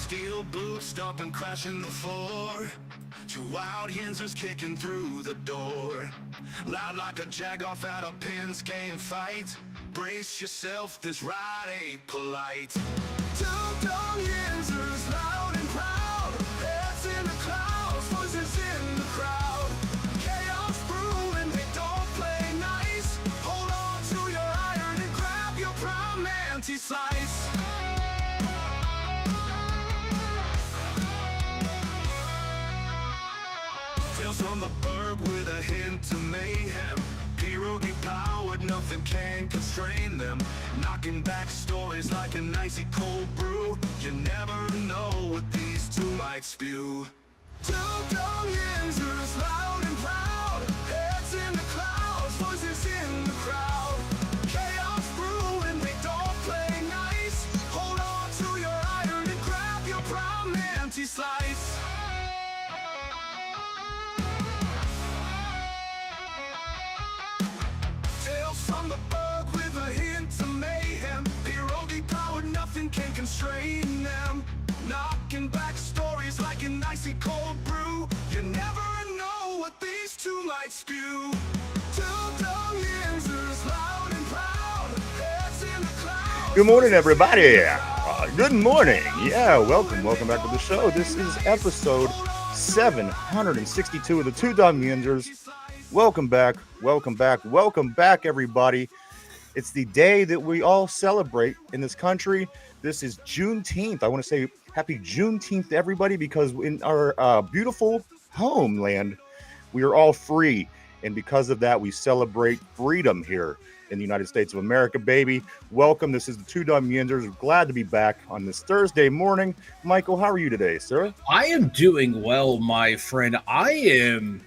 Steel boots stomping, crashing the floor. Two wild Yinzers kicking through the door. Loud like a jag off at a pins game fight. Brace yourself, this ride ain't polite. Two dumb Yinzers, loud and proud. Heads in the clouds, voices in the crowd. Chaos brewing, they don't play nice. Hold on to your iron and grab your prime anti-slice. Tales from the burg with a hint of mayhem. Pierogi powered, nothing can constrain them. Knocking back stories like an icy cold brew. You never know what these two might spew. Two dumb Yinzers, loud and proud. Heads in the clouds, voices in the crowd. Chaos brewing, they don't play nice. Hold on to your iron and grab your prime anti-slice. Tales from the burg with a hint of mayhem. Pierogi powered, nothing can constrain them. Knocking back stories like an icy cold brew. You never know what these two might spew. Two dumb Yinzers, loud and proud. Heads in the clouds. Good morning, everybody. Good morning. Yeah, welcome back to the show. This is episode 762 of the Two Dumb Yinzers. Welcome back, everybody. It's the day that we all celebrate in this country. This is Juneteenth. I want to say happy Juneteenth to everybody, because in our beautiful homeland, we are all free. And because of that, we celebrate freedom here in the United States of America, baby. Welcome. This is the Two Dumb Yinzers. Glad to be back on this Thursday morning. Michael, how are you today, sir? I am doing well, my friend. I am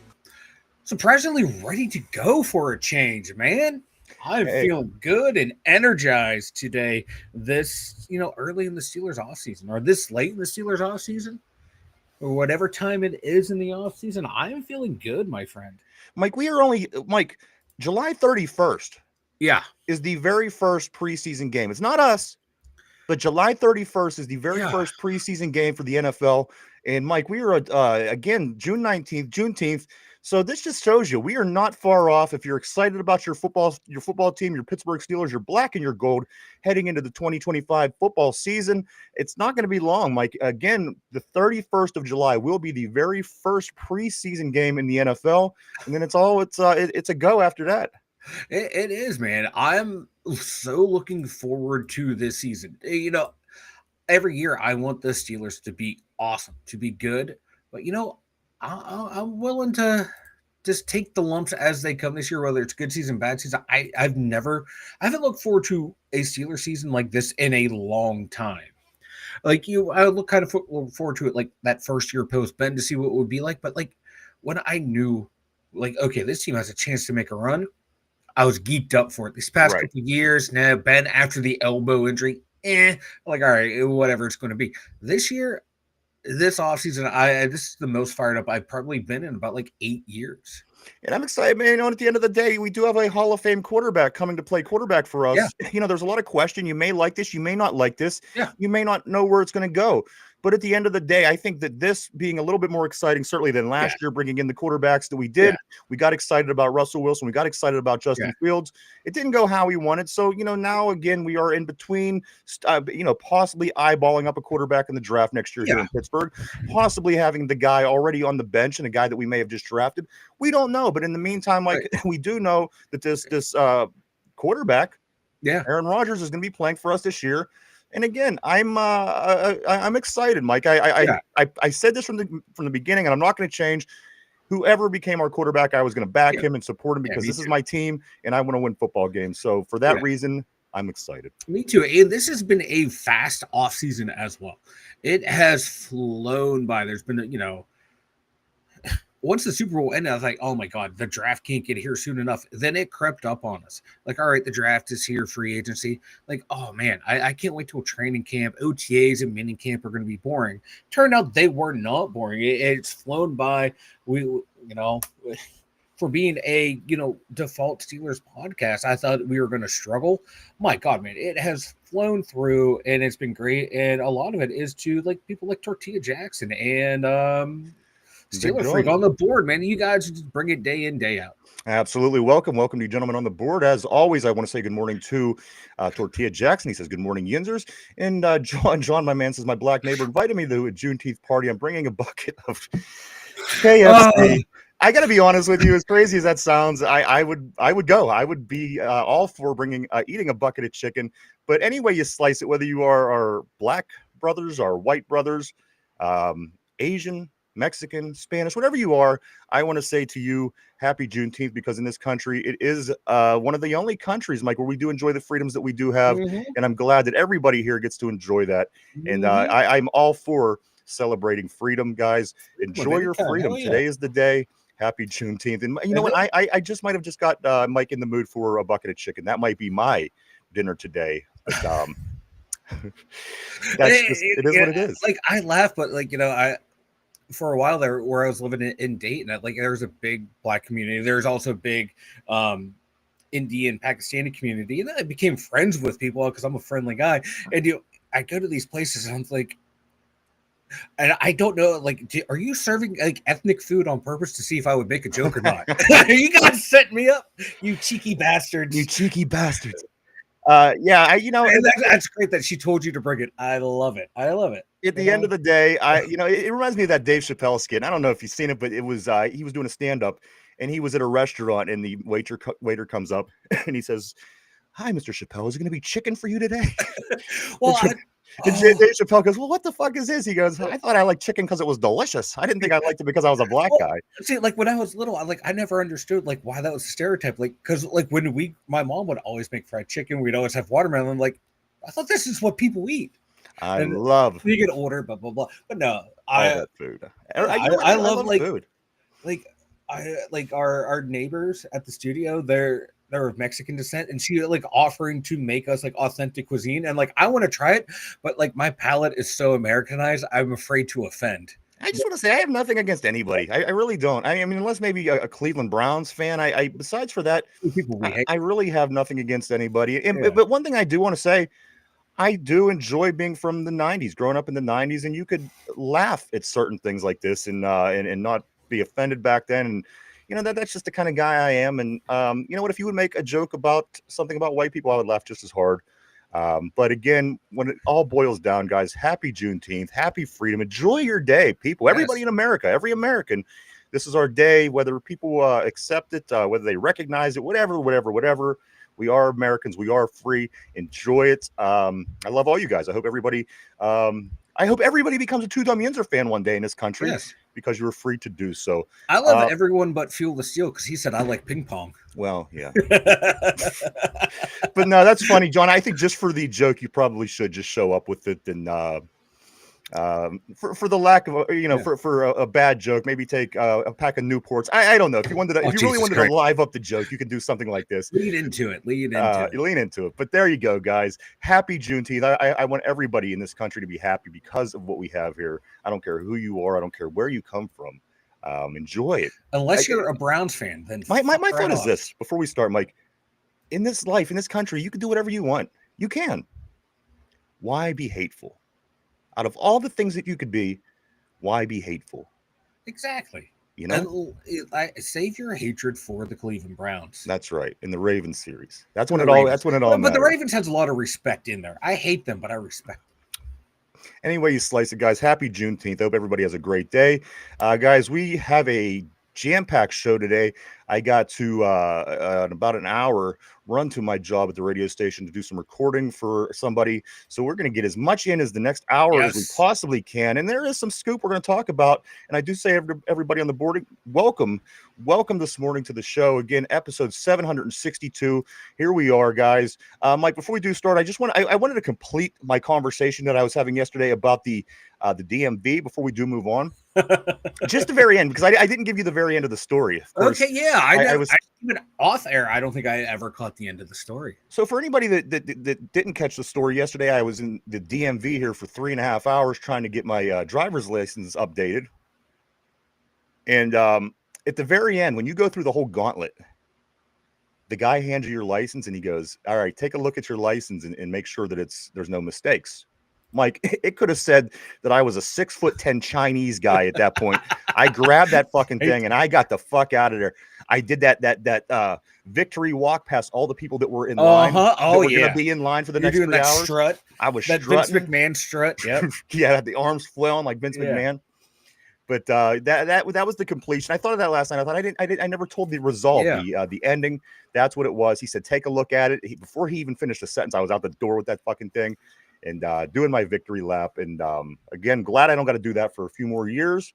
surprisingly ready to go for a change, man. I'm feeling good and energized today. This, early in the Steelers offseason, or this late in the Steelers offseason, or whatever time it is in the offseason, I'm feeling good, my friend. Mike, July 31st. Yeah. Is the very first preseason game. It's not us, but July 31st is the very first preseason game for the NFL. And Mike, we are again June 19th, Juneteenth. So this just shows you we are not far off. If you're excited about your football team, your Pittsburgh Steelers, your black and your gold, heading into the 2025 football season, it's not going to be long, Mike. Again, the 31st of July will be the very first preseason game in the NFL, and then it's a go after that. It is, man. I'm so looking forward to this season. Every year I want the Steelers to be awesome, to be good, but I'm willing to just take the lumps as they come this year, whether it's good season, bad season. I haven't looked forward to a Steelers season like this in a long time. I look kind of forward to it like that first year post Ben to see what it would be like. But when I knew, okay, this team has a chance to make a run, I was geeked up for it. These past couple of years, now Ben after the elbow injury, all right, whatever it's going to be. This year, this offseason, this is the most fired up I've probably been in about 8 years. And I'm excited, man. At the end of the day, we do have a Hall of Fame quarterback coming to play quarterback for us. Yeah. There's a lot of question. You may like this. You may not like this. Yeah. You may not know where it's going to go. But at the end of the day, I think that this being a little bit more exciting, certainly than last year, bringing in the quarterbacks that we did. Yeah. We got excited about Russell Wilson. We got excited about Justin Fields. It didn't go how we wanted. So, now, again, we are in between, possibly eyeballing up a quarterback in the draft next year here in Pittsburgh, possibly having the guy already on the bench and a guy that we may have just drafted. We don't know. But in the meantime, we do know that this quarterback, Aaron Rodgers, is going to be playing for us this year. And again, I'm excited, Mike. I said this from the beginning, and I'm not going to change. Whoever became our quarterback, I was going to back him and support him because this is my team, and I want to win football games. So for that reason, I'm excited. Me too. And this has been a fast offseason as well. It has flown by. There's been, once the Super Bowl ended, I was like, oh my God, the draft can't get here soon enough. Then it crept up on us. All right, the draft is here, free agency. Oh man, I can't wait till training camp. OTAs and mini camp are going to be boring. Turned out they were not boring. It's flown by. for being a default Steelers podcast, I thought we were going to struggle. My God, man, it has flown through and it's been great. And a lot of it is to like people like Tortilla Jackson and Steeler Freak on the board, man. You guys just bring it day in, day out. Absolutely. Welcome to you gentlemen on the board. As always, I want to say good morning to Tortilla Jackson. He says, good morning, Yinzers. And John, my man, says, my black neighbor invited me to a Juneteenth party. I'm bringing a bucket of KFC. I got to be honest with you, as crazy as that sounds, I would go. I would be all for eating a bucket of chicken. But any way you slice it, whether you are our black brothers, our white brothers, Asian, Mexican, Spanish, whatever you are, I want to say to you, happy Juneteenth, because in this country, it is one of the only countries, Mike, where we do enjoy the freedoms that we do have. And I'm glad that everybody here gets to enjoy that. And I'm all for celebrating freedom, guys. Enjoy your freedom. Yeah. Today is the day. Happy Juneteenth. And you know what? I just might have just got Mike in the mood for a bucket of chicken. That might be my dinner today. But it is what it is. Like, I laugh, but like, for a while there where I was living in Dayton, like there was a big black community. There's also a big Indian Pakistani community. And then I became friends with people because I'm a friendly guy. And I go to these places and I'm like, and I don't know, like, are you serving like ethnic food on purpose to see if I would make a joke or not? You guys set me up, you cheeky bastards. You cheeky bastards. Yeah, and that's great that she told you to bring it. I love it. At the end of the day, it reminds me of that Dave Chappelle skit. I don't know if you've seen it, but it was he was doing a stand-up and he was at a restaurant and the waiter comes up and he says, "Hi, Mr. Chappelle, is it going to be chicken for you today?" Well, and Dave Chappelle goes, "Well, what the fuck is this?" He goes, "I thought I liked chicken because it was delicious. I didn't think I liked it because I was a black guy." See, like when I was little, I never understood like why that was a stereotype. Like, because like when my mom would always make fried chicken, we'd always have watermelon. I'm like, I thought this is what people eat. I love. You get older, blah blah blah. But no, that food. I love like food. Like our neighbors at the studio. They're of Mexican descent, and she like offering to make us like authentic cuisine, and like I want to try it, but like my palate is so Americanized, I'm afraid to offend. I just want to say I have nothing against anybody. I really don't. I mean, unless maybe a Cleveland Browns fan. I besides for that, I really have nothing against anybody. But one thing I do want to say, I do enjoy being from the 90s, growing up in the 90s, and you could laugh at certain things like this and not be offended back then. And that's just the kind of guy I am. And you know what? If you would make a joke about something about white people, I would laugh just as hard. But again, when it all boils down, guys, happy Juneteenth, happy freedom. Enjoy your day, people. Everybody in America, every American. This is our day, whether people accept it, whether they recognize it, whatever. We are Americans. We are free. Enjoy it. I love all you guys. I hope everybody becomes a Two Dumb Yinzer fan one day in this country. Yes. Because you were free to do so. I love everyone but Fuel the Steel because he said I like ping pong. Well, yeah. But no, that's funny, John. I think just for the joke, you probably should just show up with it and for the lack of for a bad joke, maybe take a pack of Newports. I don't know if you wanted to, if you really wanted to live up the joke, you could do something like this. Lean into it. Lean into it. But there you go, guys. Happy Juneteenth. I want everybody in this country to be happy because of what we have here. I don't care who you are. I don't care where you come from. Enjoy it. Unless you're a Browns fan, then my thought is this before we start, Mike. In this life, in this country, you can do whatever you want. You can. Why be hateful? Out of all the things that you could be, why be hateful? Exactly. And save your hatred for the Cleveland Browns. That's right. In the Ravens series. That's when it all matters. But the Ravens has a lot of respect in there. I hate them, but I respect them. Anyway you slice it, guys. Happy Juneteenth. I hope everybody has a great day. Guys, we have a jam-packed show today. I got to in about an hour run to my job at the radio station to do some recording for somebody. So we're going to get as much in as the next hour as we possibly can. And there is some scoop we're going to talk about. And I do say everybody on the board, welcome this morning to the show. Again, episode 762. Here we are, guys. Mike, before we do start, I wanted to complete my conversation that I was having yesterday about the DMV before we do move on. Just the very end, because I didn't give you the very end of the story. Of course, okay, yeah. I was even off air. I don't think I ever caught the end of the story. So for anybody that didn't catch the story yesterday, I was in the DMV here for 3.5 hours trying to get my driver's license updated. And at the very end, when you go through the whole gauntlet, the guy hands you your license and he goes, all right, take a look at your license and make sure that there's no mistakes. Mike, it could have said that I was a 6'10" Chinese guy at that point. I grabbed that fucking thing and I got the fuck out of there. I did that victory walk past all the people that were in line. Oh, that were gonna be in line for the next 3 hours. Strut. I was that strutting. Vince McMahon strut. Yep. Yeah, the arms flailing like Vince McMahon. But that was the completion. I thought of that last night. I thought I never told the result, the ending. That's what it was. He said, take a look at it. Before he even finished the sentence, I was out the door with that fucking thing and doing my victory lap. And again, glad I don't got to do that for a few more years.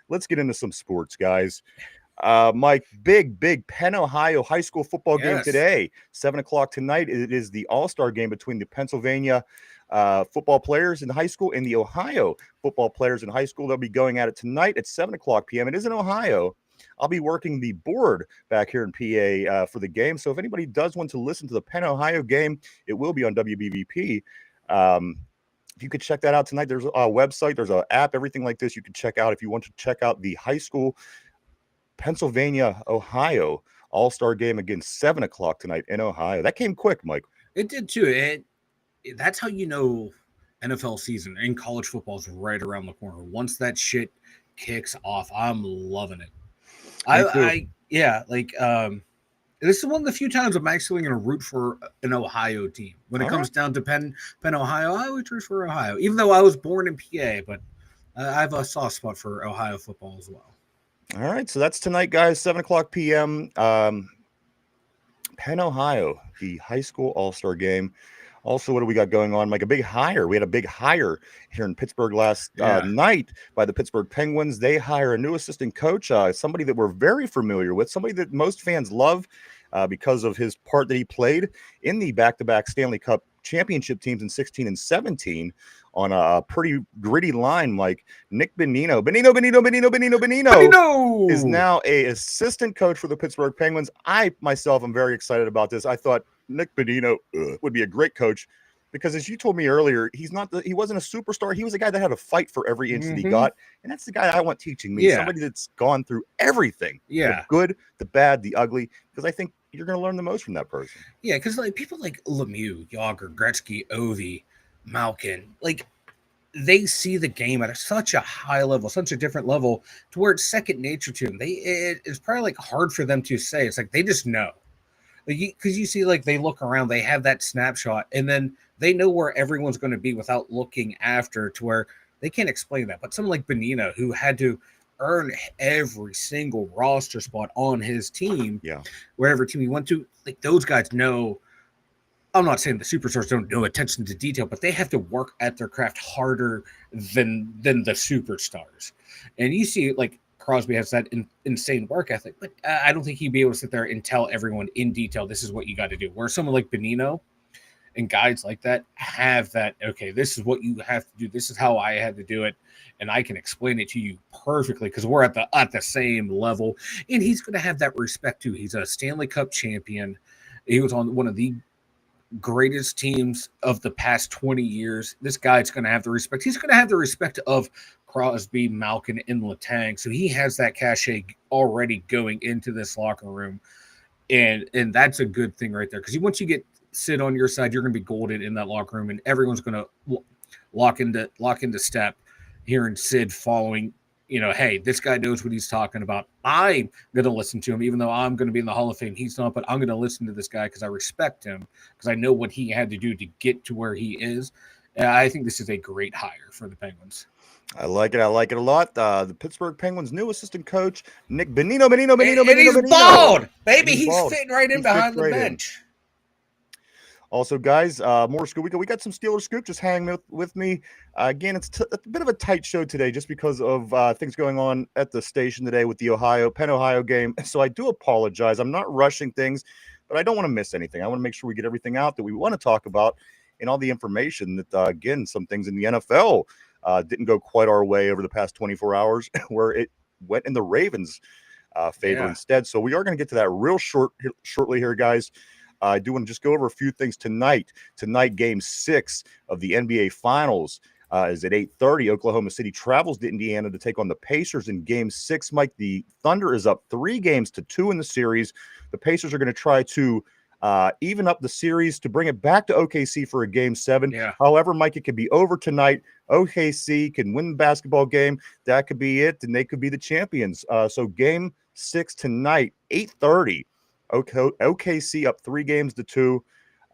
Let's get into some sports, guys. Mike, big Penn, Ohio high school football game today, 7:00 tonight. It is the all-star game between the Pennsylvania football players in high school and the Ohio football players in high school. They'll be going at it tonight at 7:00 p.m. It is in Ohio. I'll be working the board back here in PA for the game. So if anybody does want to listen to the Penn, Ohio game, it will be on WBVP. If you could check that out tonight, there's a website, there's an app, everything like this you can check out if you want to check out the high school Pennsylvania, Ohio all-star game again, 7:00 tonight in Ohio. That came quick, Mike. It did too. That's how you know NFL season and college football is right around the corner. Once that shit kicks off, I'm loving it. This is one of the few times I'm actually going to root for an Ohio team. When it comes down to Penn, Ohio, I always root for Ohio, even though I was born in PA, but I have a soft spot for Ohio football as well. All right, so that's tonight, guys, 7:00 p.m. Penn, Ohio, the high school all-star game. Also, what do we got going on? Like a big hire. We had a big hire here in Pittsburgh last night by the Pittsburgh Penguins. They hire a new assistant coach, somebody that we're very familiar with, somebody that most fans love because of his part that he played in the back-to-back Stanley Cup championship teams in 16 and 17 on a pretty gritty line. Like Nick Bonino is now a assistant coach for the Pittsburgh Penguins. I myself am very excited about this. I thought Nick Bonino would be a great coach because, as you told me earlier, he wasn't a superstar. He was a guy that had to fight for every inch that he got, and that's the guy I want teaching me. Somebody that's gone through everything, the good, the bad, the ugly, because I think you're going to learn the most from that person. Yeah, because like people like Lemieux, Yager, Gretzky, Ovi, Malkin, like they see the game at such a high level, such a different level, to where it's second nature to them. It's probably like hard for them to say. It's like they just know. Because you see, like, they look around, they have that snapshot, and then they know where everyone's going to be without looking after, to where they can't explain that. But someone like Bonino, who had to earn every single roster spot on his team, wherever team he went to, like, those guys know. I'm not saying the superstars don't know attention to detail, but they have to work at their craft harder than the superstars. And you see, like, Crosby has that insane work ethic, but I don't think he'd be able to sit there and tell everyone in detail, this is what you got to do. Where someone like Bonino and guys like that have that, okay, this is what you have to do. This is how I had to do it. And I can explain it to you perfectly because we're at the same level. And he's going to have that respect too. He's a Stanley Cup champion. He was on one of the greatest teams of the past 20 years. This guy's going to have the respect. He's going to have the respect of Crosby, Malkin, and Letang. So he has that cachet already going into this locker room. And that's a good thing right there. Because once you get Sid on your side, you're going to be golden in that locker room, and everyone's going to lock into step, hearing Sid following, hey, this guy knows what he's talking about. I'm going to listen to him, even though I'm going to be in the Hall of Fame. He's not, but I'm going to listen to this guy because I respect him, because I know what he had to do to get to where he is. I think this is a great hire for the Penguins. I like it. I like it a lot. The Pittsburgh Penguins' new assistant coach, Nick Bonino. And he's bald, baby. He's bald. Fitting right in behind the bench. Also, guys, more Scoop. We got some Steelers Scoop. Just hang with me. Again, it's a bit of a tight show today just because of things going on at the station today with the Penn, Ohio game. So I do apologize. I'm not rushing things, but I don't want to miss anything. I want to make sure we get everything out that we want to talk about and all the information that, again, some things in the NFL didn't go quite our way over the past 24 hours where it went in the Ravens' favor instead. So we are going to get to that real shortly here, guys. I do want to just go over a few things tonight. Tonight, Game 6 of the NBA Finals. is at 8:30. Oklahoma City travels to Indiana to take on the Pacers in Game 6. Mike, the Thunder is up 3-2 in the series. The Pacers are going to try to even up the series to bring it back to OKC for a Game 7. Yeah. However, Mike, it could be over tonight. OKC can win the basketball game. That could be it, and they could be the champions. So Game 6 tonight, 8:30. OKC up 3-2.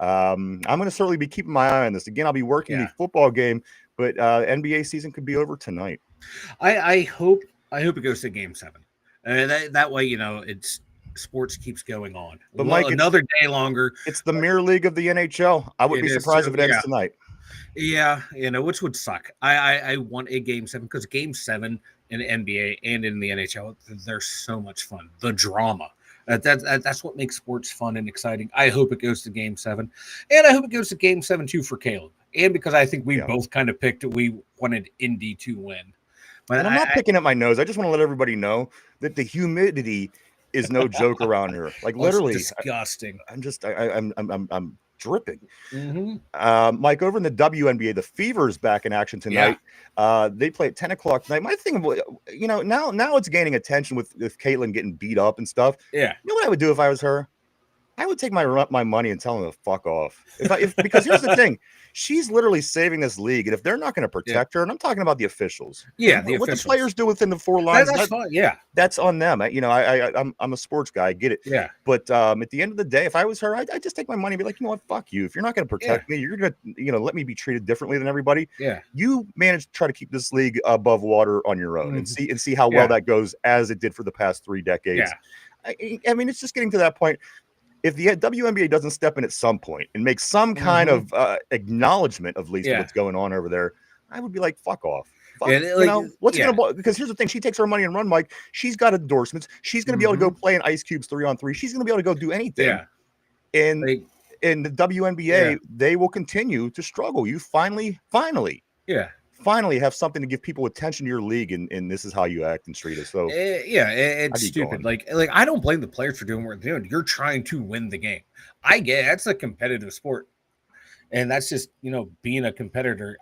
I'm going to certainly be keeping my eye on this. Again, I'll be working the football game, but NBA season could be over tonight. I hope it goes to Game 7. That way, it's sports keeps going on. But Mike, another day longer. It's the Mirror League of the NHL. I would be surprised if it ends tonight. Yeah, which would suck. I want a Game 7 because Game 7 in the NBA and in the NHL, they're so much fun. The drama. That's what makes sports fun and exciting. I hope it goes to Game 7. And I hope it goes to Game 7 too for Caleb. And because I think we both kind of picked it, we wanted Indy to win. But and I'm not picking at my nose. I just want to let everybody know that the humidity is no joke around here. Like literally disgusting. I'm dripping. Mm-hmm. Mike, over in the WNBA, the Fever's back in action tonight. They play at 10 o'clock tonight. My thing, now it's gaining attention with Caitlin getting beat up and stuff. Yeah. You know what I would do if I was her? I would take my money and tell them to fuck off. Because here's the thing. She's literally saving this league. And if they're not going to protect her, and I'm talking about the officials. Yeah, what the players do within the 4 lines. That's fine. Yeah. That's on them. I'm a sports guy. I get it. Yeah. But at the end of the day, if I was her, I'd just take my money and be like, you know what? Fuck you. If you're not going to protect me, you're going to, let me be treated differently than everybody. Yeah. You managed to try to keep this league above water on your own and see how well that goes as it did for the past 3 decades. Yeah. I mean, it's just getting to that point. If the WNBA doesn't step in at some point and make some kind of acknowledgement of at least what's going on over there, I would be like, fuck off. What's gonna? Because here's the thing: she takes her money and run, Mike. She's got endorsements. She's gonna be able to go play in Ice Cube's 3-on-3. She's gonna be able to go do anything. Yeah. And in the WNBA, they will continue to struggle. You finally have something to give people attention to your league, and this is how you act and treat it. So it's stupid. Like I don't blame the players for doing what they're doing. You're trying to win the game. I get it. That's a competitive sport, and that's just being a competitor.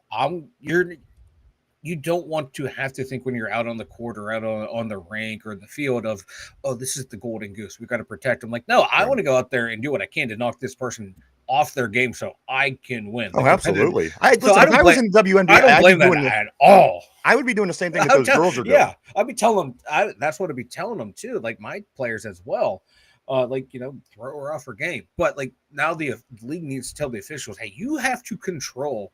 You don't want to have to think when you're out on the court or out on the rink or the field of, oh, this is the golden goose. We've got to protect them. Like, no, I want to go out there and do what I can to knock this person off their game so I can win. Oh, absolutely. If I was in WNBA, I don't blame that at all. I would be doing the same thing that those girls are doing. Yeah, I'd be telling them. That's what I'd be telling them too. Like my players as well. Throw her off her game. But like now the league needs to tell the officials, hey, you have to control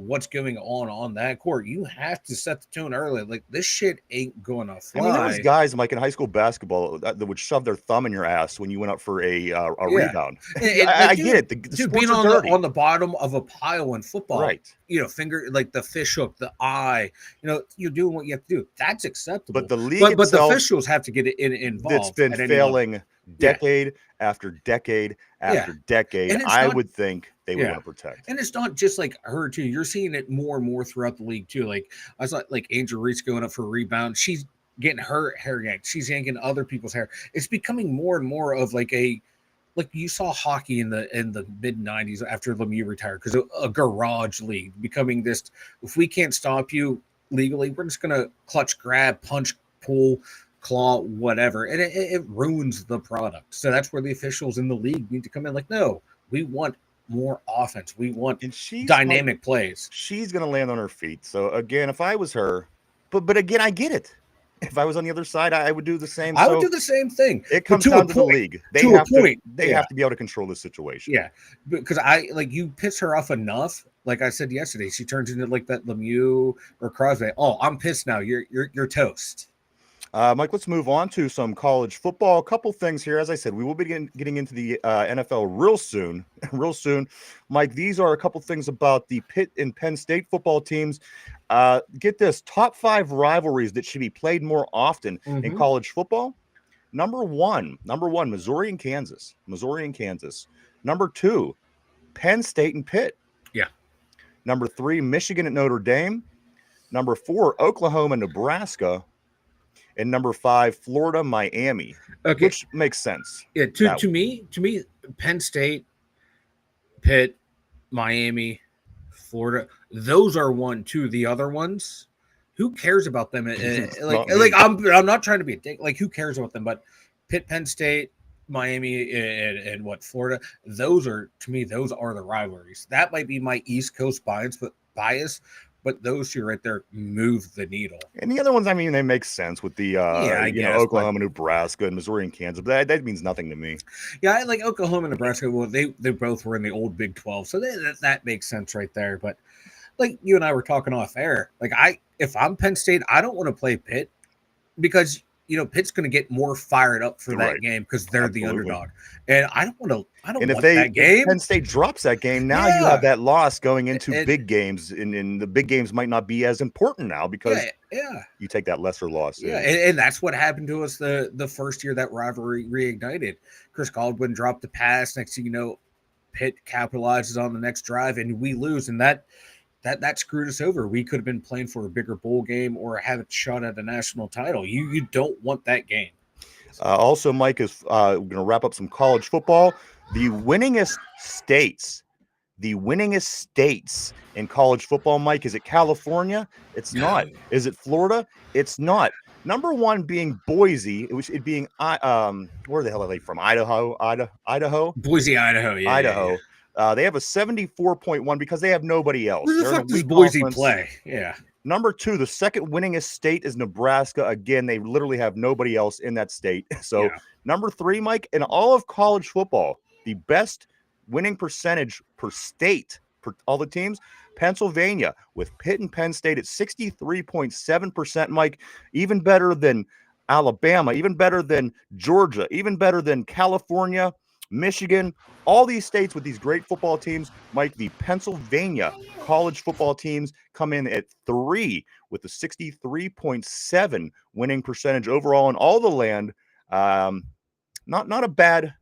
what's going on that court. You have to set the tone early. Like this shit ain't going to fly. I mean, there was guys like in high school basketball that would shove their thumb in your ass when you went up for a rebound. I get it. The being on the bottom of a pile in football, right? Finger like the fish hook, the eye. You're doing what you have to do. That's acceptable. But the league, but the officials have to get involved. It's been failing decade after decade after decade. I would think they would want to protect. And it's not just like her too. You're seeing it more and more throughout the league too. Like I saw like Angel Reese going up for a rebound. She's getting her hair yanked. She's yanking other people's hair. It's becoming more and more of like you saw hockey in the mid 90s after Lemieux retired because a garage league becoming this. If we can't stop you legally, we're just gonna clutch, grab, punch, pull, claw, whatever, and it ruins the product. So that's where the officials in the league need to come in. Like, no, we want more offense. We want dynamic plays. She's going to land on her feet. So again, if I was her, but again, I get it. If I was on the other side, I would do the same. I would do the same thing. It comes down to the league. They have to be able to control the situation. Yeah, because you piss her off enough. Like I said yesterday, she turns into like that Lemieux or Crosby. Oh, I'm pissed now. You're toast. Mike, let's move on to some college football. A couple things here. As I said, we will be getting into the NFL real soon. Real soon. Mike, these are a couple things about the Pitt and Penn State football teams. Get this, top 5 rivalries that should be played more often in college football. Number one, Missouri and Kansas. Number 2, Penn State and Pitt. Yeah. Number 3, Michigan and Notre Dame. Number 4, Oklahoma, Nebraska. And number 5, Florida, Miami. Okay. Which makes sense. Yeah, to me, Penn State, Pitt, Miami, Florida. those are one, two. The other ones, who cares about them? Not me. I'm not trying to be a dick. Like, who cares about them? But Pitt, Penn State, Miami, and what, Florida? Those are, to me, those are the rivalries. That might be my East Coast but those two right there move the needle. And the other ones, I mean, they make sense with the I guess, Oklahoma, Nebraska, and Missouri and Kansas, but that means nothing to me. Yeah, I like Oklahoma and Nebraska. Well, they both were in the old Big 12, so that makes sense right there. But like you and I were talking off air, like if I'm Penn State, I don't want to play Pitt because Pitt's going to get more fired up for that game because they're the underdog, and I don't want to. And if that game. If Penn State drops that game, now you have that loss going into big games, and the big games might not be as important now because you take that lesser loss. Yeah, and that's what happened to us the first year that rivalry reignited. Chris Godwin dropped the pass. Next thing you know, Pitt capitalizes on the next drive, and we lose, and that screwed us over. We could have been playing for a bigger bowl game or have a shot at a national title. You don't want that game. Also, Mike is going to wrap up some college football. The winningest states in college football, Mike, is it California? It's not. Is it Florida? It's not. Number one being Boise. It being where the hell are they from? Idaho. Boise, Idaho. Yeah, Idaho. Yeah. They have a 74.1 because they have nobody else. Who the fuck does Boise play? Yeah. Number two, the second winningest state is Nebraska. Again, they literally have nobody else in that state. So number three, Mike, in all of college football, the best winning percentage per state, per all the teams, Pennsylvania, with Pitt and Penn State at 63.7%, Mike, even better than Alabama, even better than Georgia, even better than California, Michigan, all these states with these great football teams. Mike, the Pennsylvania college football teams come in at 3 with a 63.7 winning percentage overall in all the land. Not a bad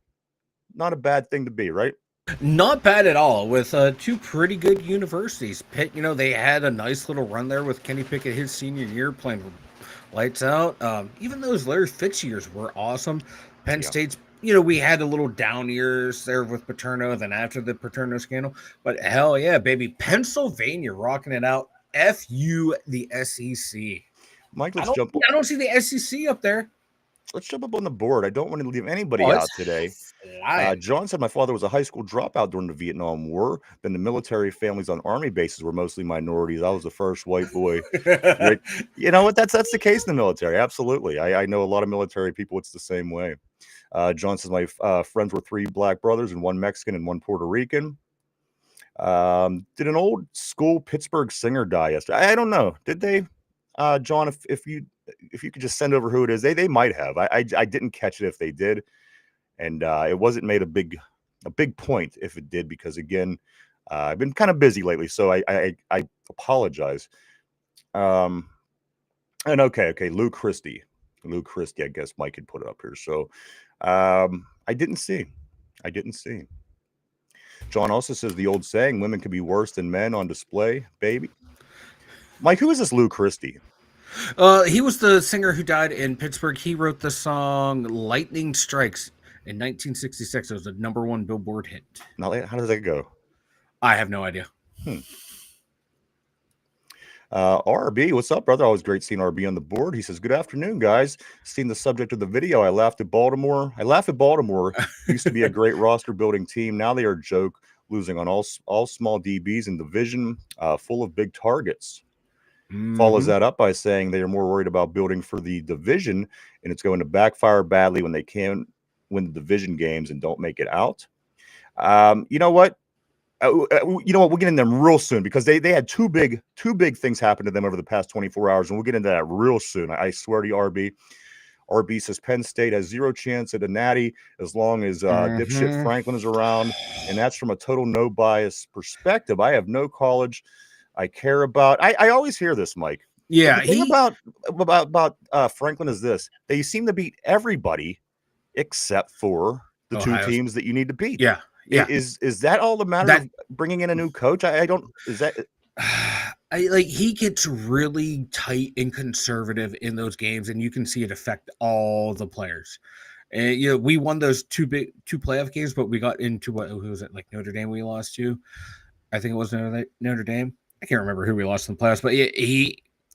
thing to be, right? Not bad at all, with two pretty good universities. Pitt, they had a nice little run there with Kenny Pickett his senior year playing lights out. Even those Larry Fitz years were awesome. Penn State's, we had a little down years there with Paterno, then after the Paterno scandal. But hell yeah, baby. Pennsylvania rocking it out. F-U, the SEC. Mike, I don't see the SEC up there. Let's jump up on the board. I don't want to leave anybody out today. John said my father was a high school dropout during the Vietnam War. Then the military families on army bases were mostly minorities. I was the first white boy. You know what? That's the case in the military. Absolutely. I know a lot of military people. It's the same way. John says my friends were 3 black brothers and 1 Mexican and 1 Puerto Rican. Did an old school Pittsburgh singer die yesterday? I don't know. Did they? John, if you could just send over who it is, they might have. I didn't catch it if they did, and it wasn't made a big point if it did, because again, I've been kind of busy lately, so I apologize. And okay, Lou Christie, I guess Mike had put it up here. So I didn't see. John also says the old saying, women can be worse than men on display, baby. Mike, who is this Lou Christie? He was the singer who died in Pittsburgh. He wrote the song Lightning Strikes in 1966. It was a #1 Billboard hit. Now, how does that go? I have no idea. RB, what's up, brother? Always great seeing RB on the board. He says, good afternoon, guys. Seen the subject of the video. I laugh at Baltimore. Used to be a great roster building team. Now they are a joke, losing on all small DBs in division, full of big targets. Follows that up by saying they are more worried about building for the division, and it's going to backfire badly when they can win the division games and don't make it out. You know what? We'll get into them real soon, because they had two big things happen to them over the past 24 hours, and we'll get into that real soon. I swear to you, RB. RB says Penn State has 0 chance at a natty as long as dipshit Franklin is around, and that's from a total no bias perspective. I have no college I care about. I always hear this, Mike. Yeah, the thing about Franklin is this: they seem to beat everybody except for the two teams that you need to beat. Yeah. Is that all the matter of bringing in a new coach? I don't. Is that? He gets really tight and conservative in those games, and you can see it affect all the players. And we won those two playoff games, but we got into who was it? Like Notre Dame, we lost to. I think it was Notre Dame. I can't remember who we lost in the playoffs, but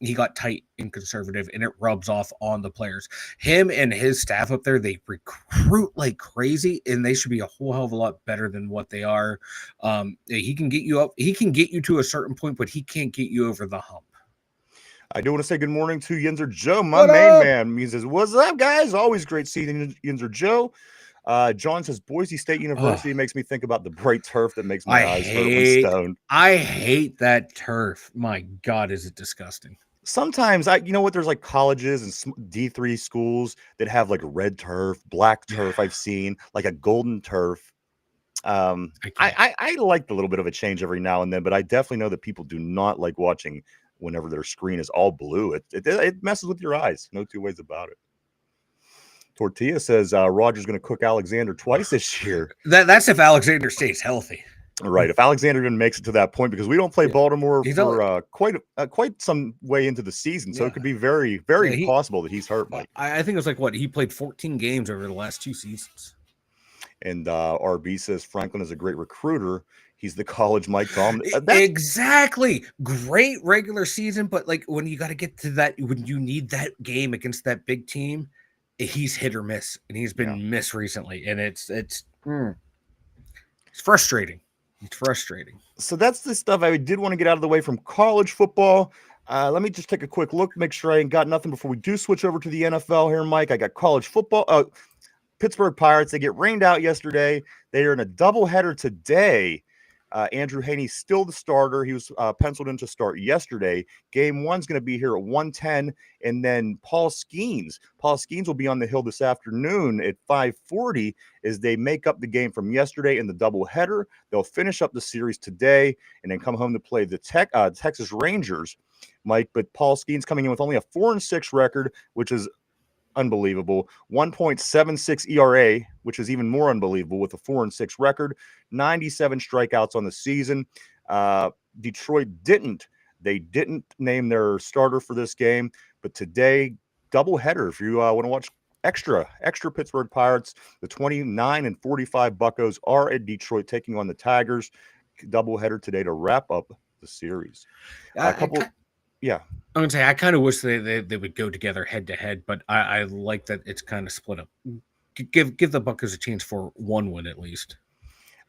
he got tight and conservative, and it rubs off on the players. Him and his staff up there, they recruit like crazy, and they should be a whole hell of a lot better than what they are. He can get you up. He can get you to a certain point, but he can't get you over the hump. I do want to say good morning to Yinzer Joe, my main man. He says, "What's up, guys? Always great seeing Yinzer Joe." John says, Boise State University makes me think about the bright turf that makes my eyes hurt when stoned. I hate that turf. My God, is it disgusting. Sometimes you know what? There's like colleges and D3 schools that have like red turf, black turf. I've seen like a golden turf. I like a little bit of a change every now and then, but I definitely know that people do not like watching whenever their screen is all blue. It messes with your eyes. No two ways about it. Tortilla says Roger's going to cook Alexander twice this year. That's if Alexander stays healthy. Right. If Alexander even makes it to that point, because we don't play Baltimore for quite some way into the season. So it could be very, very possible that he's hurt, Mike. I think it was like, what, he played 14 games over the last 2 seasons. And RB says Franklin is a great recruiter. He's the college Mike Tom. Exactly. Great regular season. But like when you got to get to that, when you need that game against that big team, he's hit or miss. And he's been miss recently. And it's frustrating. It's frustrating. So that's the stuff I did want to get out of the way from college football. Let me just take a quick look, make sure I ain't got nothing before we do switch over to the NFL here, Mike. I got college football. Pittsburgh Pirates, they get rained out yesterday. They are in a doubleheader today. Andrew Haney's still the starter. He was penciled in to start yesterday. Game 1's going to be here at 1:10, and then Paul Skeens will be on the hill this afternoon at 5:40 as they make up the game from yesterday in the doubleheader. They'll finish up the series today and then come home to play the Texas Rangers, Mike. But Paul Skeens coming in with only a 4-6 record, which is unbelievable. 1.76 ERA, which is even more unbelievable with a 4-6 record. 97 strikeouts on the season. Detroit didn't name their starter for this game, but today doubleheader. If you want to watch extra Pittsburgh Pirates, the 29-45 Buccos are at Detroit taking on the Tigers. Doubleheader today to wrap up the series. Yeah. I'm gonna say I kind of wish they would go together head to head, but I like that it's kind of split up. Give the Buccos a chance for one win at least.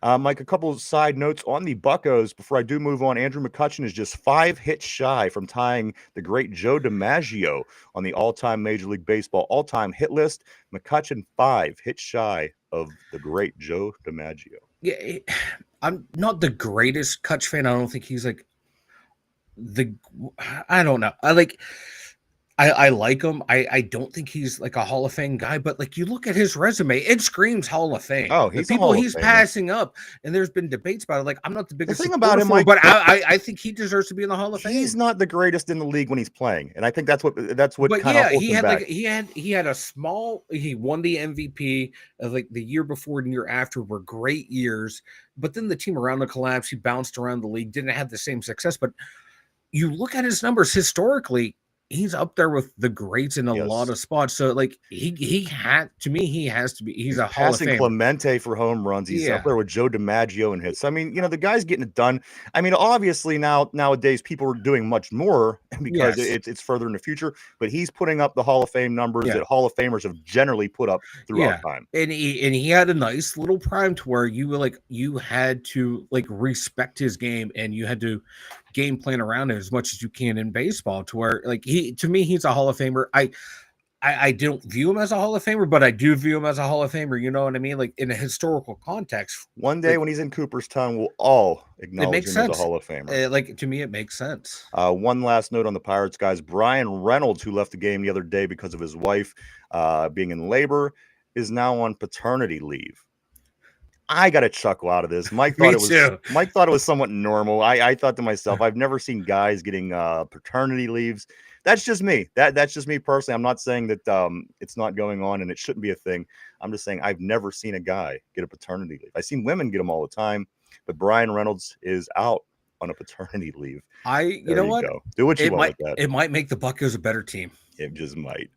Mike, a couple of side notes on the Buccos before I do move on. Andrew McCutchen is just 5 hits shy from tying the great Joe DiMaggio on the all-time Major League Baseball all-time hit list. McCutchen 5 hits shy of the great Joe DiMaggio. Yeah, I'm not the greatest Kutch fan. I don't think he's like I don't know. I like him. I don't think he's like a Hall of Fame guy, but like you look at his resume, it screams Hall of Fame. Oh, the people he's passing up, and there's been debates about it. Like I'm not the biggest thing about him, but I think he deserves to be in the Hall of Fame. He's not the greatest in the league when he's playing, and I think that's what But kind of holds he him had back. like he had a small. He won the MVP of like the year before and year after were great years, but then the team around the collapse. He bounced around the league, didn't have the same success, but you look at his numbers historically, he's up there with the greats in a lot of spots. So like he has to be. He's a Hall of passing Famer. Clemente for home runs. He's up there with Joe DiMaggio and hits. I mean, the guy's getting it done. I mean, obviously nowadays people are doing much more because it's further in the future. But he's putting up the Hall of Fame numbers that Hall of Famers have generally put up throughout time. And he had a nice little prime to where you had to like respect his game and you had to game plan around it as much as you can in baseball to where like to me he's a Hall of Famer. I don't view him as a Hall of Famer, but I do view him as a Hall of Famer. You know what I mean? Like in a historical context. One day when he's in Cooperstown, we'll all acknowledge him as a Hall of Famer. Like to me, it makes sense. One last note on the Pirates, guys. Brian Reynolds, who left the game the other day because of his wife being in labor, is now on paternity leave. I got a chuckle out of this. Mike thought it was somewhat normal. I thought to myself, I've never seen guys getting paternity leaves. That's just me. That's just me personally. I'm not saying that it's not going on and it shouldn't be a thing. I'm just saying I've never seen a guy get a paternity leave. I've seen women get them all the time, but Brian Reynolds is out on a paternity leave. You know what? Go. Do what you want with that. It might make the Buccos a better team. It just might.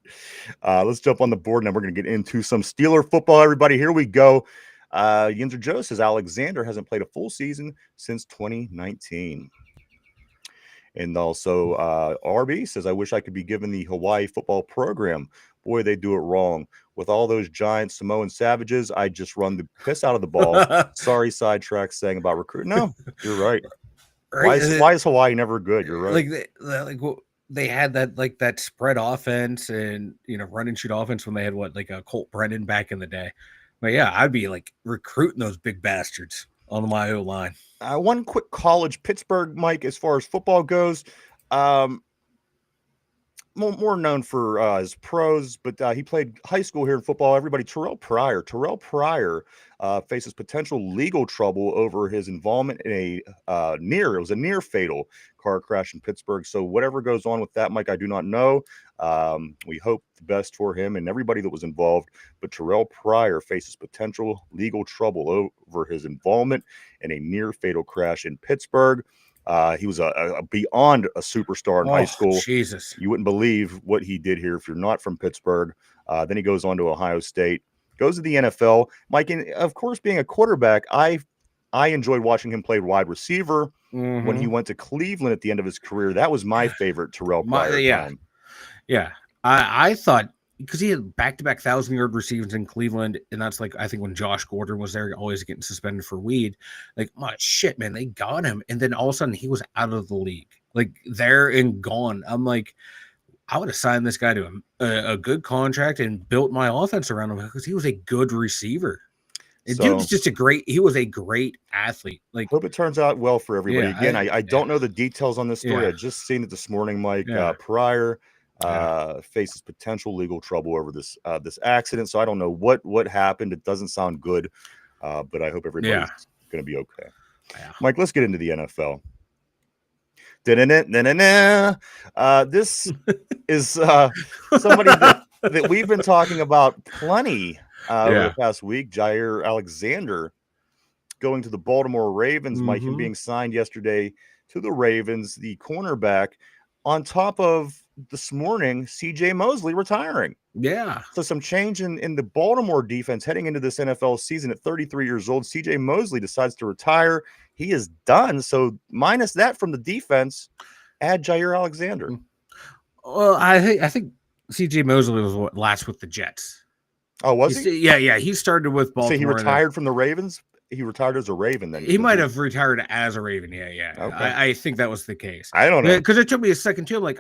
Let's jump on the board now. We're going to get into some Steeler football, everybody. Here we go. Yinzer Joe says Alexander hasn't played a full season since 2019. And also, RB says, I wish I could be given the Hawaii football program. Boy, they do it wrong. With all those giant Samoan savages, I just run the piss out of the ball. Sorry, sidetrack saying about recruit. No, you're right. Right? Why is Hawaii never good? You're right. They had that spread offense and run and shoot offense when they had a Colt Brennan back in the day. But yeah, I'd be like recruiting those big bastards on my O line. One quick college, Pittsburgh, Mike, as far as football goes. More known for his pros, but he played high school here in football. Everybody, Terrell Pryor faces potential legal trouble over his involvement in a near fatal car crash in Pittsburgh. So whatever goes on with that, Mike, I do not know. We hope the best for him and everybody that was involved. But Terrell Pryor faces potential legal trouble over his involvement in a near fatal crash in Pittsburgh. He was a beyond a superstar in high school. Jesus. You wouldn't believe what he did here if you're not from Pittsburgh. Then he goes on to Ohio State, goes to the NFL. Mike, and of course, being a quarterback, I enjoyed watching him play wide receiver when he went to Cleveland at the end of his career. That was my favorite Terrell Pryor time. Yeah. I thought, because he had back-to-back 1,000-yard receivers in Cleveland, and that's I think when Josh Gordon was there, always getting suspended for weed. My shit, man, they got him, and then all of a sudden he was out of the league, there and gone. I'm like, I would have signed this guy to a good contract and built my offense around him because he was a good receiver. And dude was just he was a great athlete. Hope it turns out well for everybody. Yeah, again, I don't know the details on this story. I just seen it this morning, Mike. Pryor faces potential legal trouble over this accident. So I don't know what happened. It doesn't sound good, but I hope everybody's going to be okay. Yeah. Mike, let's get into the NFL. This is somebody that we've been talking about plenty over the past week. Jair Alexander going to the Baltimore Ravens. Mike, him being signed yesterday to the Ravens, the cornerback, on top of this morning, CJ Mosley retiring. Yeah. So some change in the Baltimore defense heading into this NFL season. At 33 years old, CJ Mosley decides to retire. He is done. So minus that from the defense, add Jair Alexander. Well, I think CJ Mosley was last with the Jets. Oh, was he? Yeah. He started with Baltimore. So he retired from the Ravens? He retired as a Raven then. He might have retired as a Raven. Yeah. Okay. I think that was the case. I don't know. Because it took me a second too. I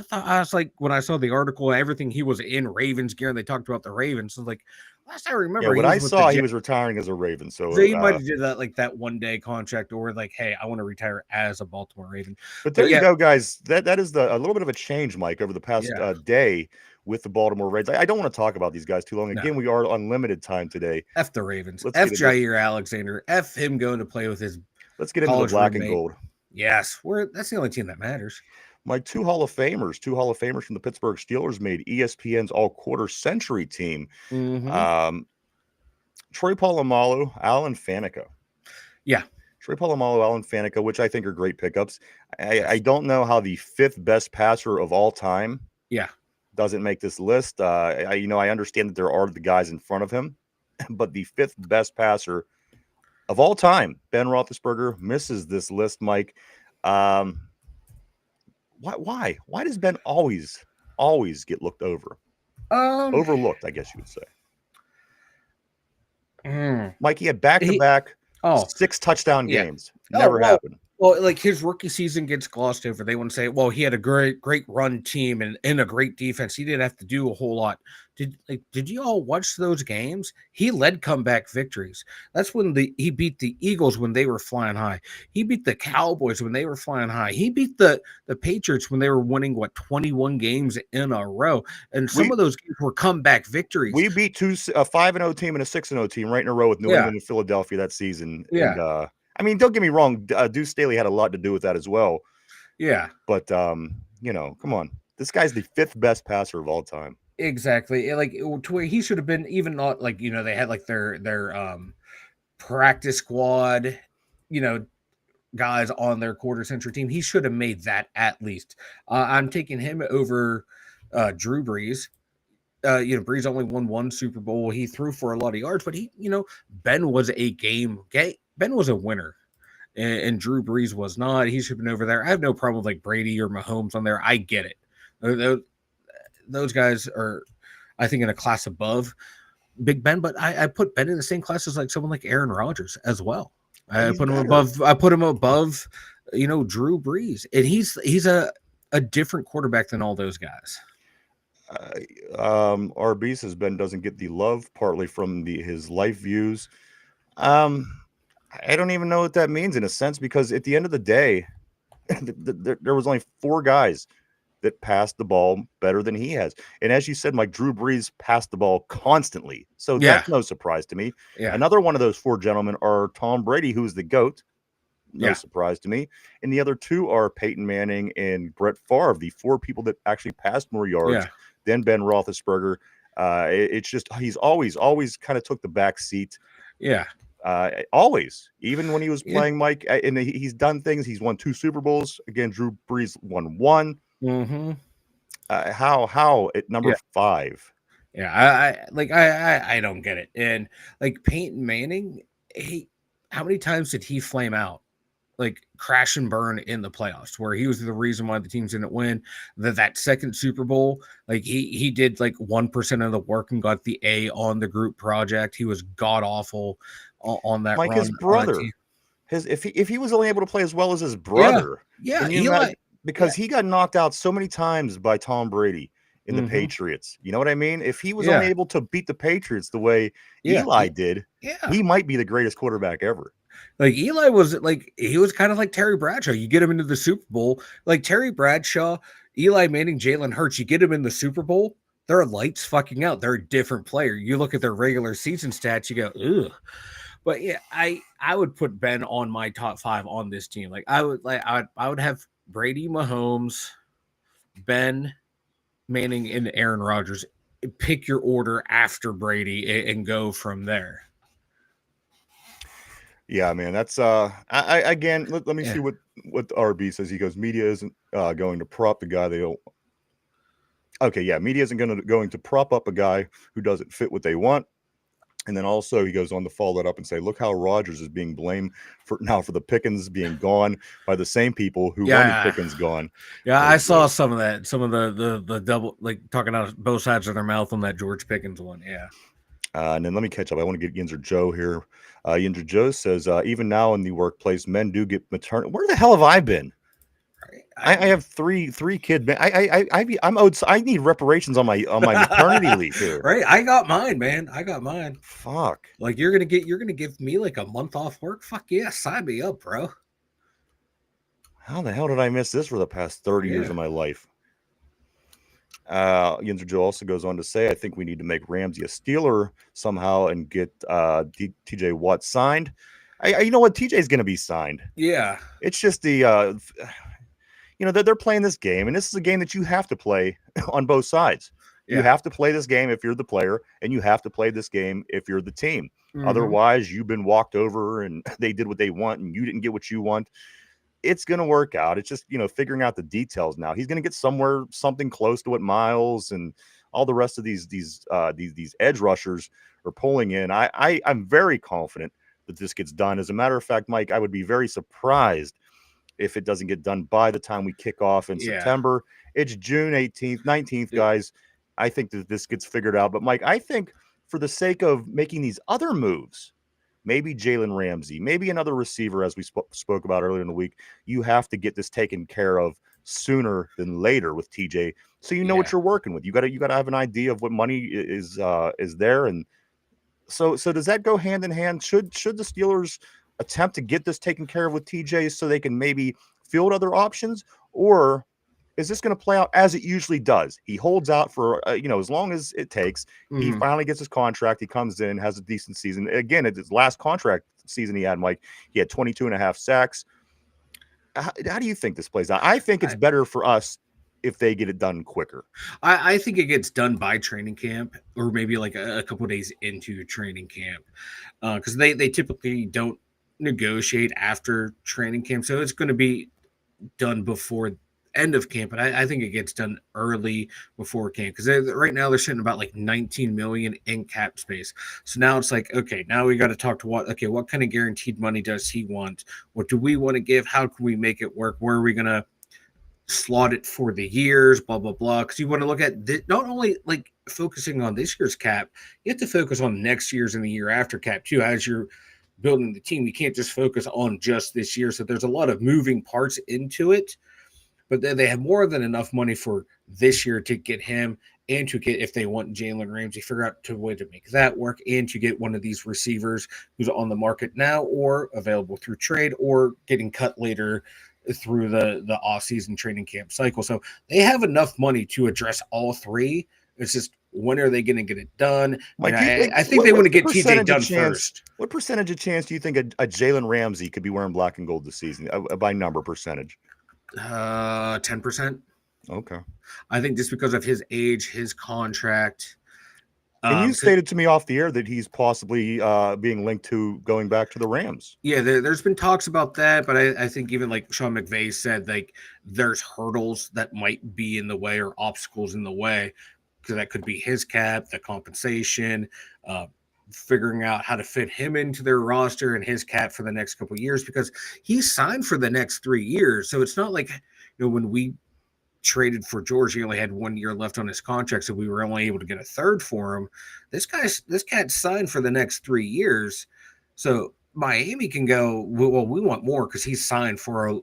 thought, I was like, when I saw the article, everything, he was in Ravens gear and they talked about the Ravens. So last I remember, when I saw he was retiring as a Raven. So he might have did that that 1 day contract, or hey, I want to retire as a Baltimore Raven. But there you go, guys. That is a little bit of a change, Mike, over the past day with the Baltimore Ravens. I don't want to talk about these guys too long. Again, we are on limited time today. F the Ravens. F Jair Alexander. F him going to play with his. Let's get into the black and gold. Yes, that's the only team that matters. Mike, two Hall of Famers from the Pittsburgh Steelers made ESPN's all-quarter century team. Troy Polamalu, Alan Faneca. Yeah. Troy Polamalu, Alan Faneca, which I think are great pickups. I don't know how the fifth best passer of all time doesn't make this list. I understand that there are the guys in front of him, but the fifth best passer of all time, Ben Roethlisberger, misses this list, Mike. Why does Ben always get looked over? Overlooked, I guess you would say. Mike, he had back-to-back 6 touchdown games. Never happened. Well, his rookie season gets glossed over. They want to say, well, he had a great run team and a great defense. He didn't have to do a whole lot. Did you all watch those games? He led comeback victories. That's when he beat the Eagles when they were flying high. He beat the Cowboys when they were flying high. He beat the Patriots when they were winning 21 games in a row. And some of those games were comeback victories. We beat a 5-0 team and a 6-0 team right in a row with New England and Philadelphia that season. Yeah. And, don't get me wrong, Deuce Staley had a lot to do with that as well. Yeah. But come on. This guy's the fifth best passer of all time. Exactly. To where he should have been, even not they had their practice squad, guys on their quarter century team. He should have made that at least. I'm taking him over Drew Brees. Brees only won 1 Super Bowl. He threw for a lot of yards, but Ben was Ben was a winner. and Drew Brees was not. He should have been over there. I have no problem with like Brady or Mahomes on there. I get it. Those guys are, I think, in a class above Big Ben, but I put Ben in the same class as like someone like Aaron Rodgers as well. I He's put him better. above. I put him above, Drew Brees, and he's a different quarterback than all those guys. RB says Ben doesn't get the love, partly from his life views. Um, I don't even know what that means in a sense, because at the end of the day, there was only 4 guys that passed the ball better than he has. And as you said, Mike, Drew Brees passed the ball constantly. So Yeah, that's no surprise to me. yeah, Another one of those 4 gentlemen are Tom Brady, who is the GOAT. No yeah, surprise to me. And the other 2 are Peyton Manning and Brett Favre, the 4 people that actually passed more yards yeah, than Ben Roethlisberger. It's just he's always kind of took the back seat. yeah, Always, even when he was yeah. playing Mike, and he's done things. He's won 2 Super Bowls. Again, Drew Brees won 1. Mm-hmm. How at number Yeah. 5? Yeah, I don't get it. And like Peyton Manning, how many times did he flame out, like crash and burn in the playoffs, where he was the reason why the teams didn't win? That second Super Bowl, like he did like 1% of the work and got the A on the group project. He was god awful on that Mike, run. his brother, if he was only able to play as well as his Yeah, brother, yeah, can you Eli. imagine? Because he got knocked out so many times by Tom Brady in the Mm-hmm. Patriots. You know what I mean? If he was only Yeah, able to beat the Patriots the way yeah, Eli did, yeah. he might be the greatest quarterback ever. Like Eli was like, he was kind of like Terry Bradshaw. You get him into the Super Bowl, like Terry Bradshaw, Eli Manning, Jalen Hurts. You get him in the Super Bowl, they're lights fucking out. They're a different player. You look at their regular season stats, you go, ugh. But yeah, I would put Ben on my top 5 on this team. Like I would have Brady, Mahomes, Ben, Manning, and Aaron Rodgers. Pick your order after Brady and go from there. Yeah, man. That's I again. Let me see Yeah. what the RB says. He goes, media isn't going to prop the guy they don't. Okay, yeah, media isn't going to prop up a guy who doesn't fit what they want. And then also he goes on to follow that up and say, look how Rodgers is being blamed for the Pickens being gone by the same people who wanted Yeah. Pickens gone. Yeah, I saw some of that. Some of the double, like talking out both sides of their mouth on that George Pickens one. Yeah. And then let me catch up. I want to get Yinzer Joe here. Yinzer Joe says, even now in the workplace, men do get maternity. Where the hell have I been? I have three kids. Man, I'm owed. I need reparations on my maternity leave here. Right. I got mine, man. I got mine. Fuck. Like you're gonna give me like a month off work. Fuck yeah, sign me up, bro. How the hell did I miss this for the past 30 years of my life? Yinzer Joe also goes on to say, I think we need to make Ramsey a Steeler somehow and get TJ Watt signed. You know what? TJ's going to be signed. Yeah. It's just the, they're playing this game, and this is a game that you have to play on both sides. You have to play this game if you're the player, and you have to play this game if you're the team. Mm-hmm. Otherwise, you've been walked over, and they did what they want, and you didn't get what you want. It's going to work out. It's just, figuring out the details now. He's going to get something close to what Miles and all the rest of these edge rushers are pulling in. I'm very confident that this gets done. As a matter of fact, Mike, I would be very surprised if it doesn't get done by the time we kick off in September. It's June 18th, 19th, guys. I think that this gets figured out. But Mike, I think for the sake of making these other moves, maybe Jalen Ramsey, maybe another receiver, as we spoke about earlier in the week, you have to get this taken care of sooner than later with TJ, so you know what you're working with. You got to have an idea of what money is there, and so does that go hand in hand? Should the Steelers attempt to get this taken care of with TJ so they can maybe field other options, or is this going to play out as it usually does? He holds out for, as long as it takes. Mm-hmm. He finally gets his contract. He comes in, has a decent season. Again, it's his last contract season he had, Mike. He had 22 and a half sacks. How do you think this plays out? I think it's better for us if they get it done quicker. I think it gets done by training camp, or maybe like a couple of days into training camp, because they typically don't negotiate after training camp. So it's going to be done before end of camp, but I think it gets done early before camp because right now they're sitting about like 19 million in cap space. So now it's like, okay, now we got to talk to what kind of guaranteed money does he want? What do we want to give? How can we make it work? Where are we gonna slot it for the years? Blah blah blah. Because you want to look at not only like focusing on this year's cap, you have to focus on next year's and the year after cap too. As you're building the team, you can't just focus on just this year. So there's a lot of moving parts into it, but they have more than enough money for this year to get him and to get, if they want Jalen Ramsey, figure out a way to make that work and to get one of these receivers who's on the market now or available through trade or getting cut later through the off-season training camp cycle. So they have enough money to address all three. It's just, when are they going to get it done? Mike, I think they want to get TJ done first. What percentage of chance do you think a Jalen Ramsey could be wearing black and gold this season by number percentage? 10%. Okay. I think just because of his age, his contract. And you stated to me off the air that he's possibly being linked to going back to the Rams. Yeah, there's been talks about that, but I think even like Sean McVay said, like there's hurdles that might be in the way or obstacles in the way, because that could be his cap, the compensation, figuring out how to fit him into their roster and his cap for the next couple of years, because he's signed for the next 3 years. So it's not like, when we traded for George, he only had 1 year left on his contract, so we were only able to get a third for him. This cat's signed for the next 3 years. So Miami can go, well, we want more because he's signed for a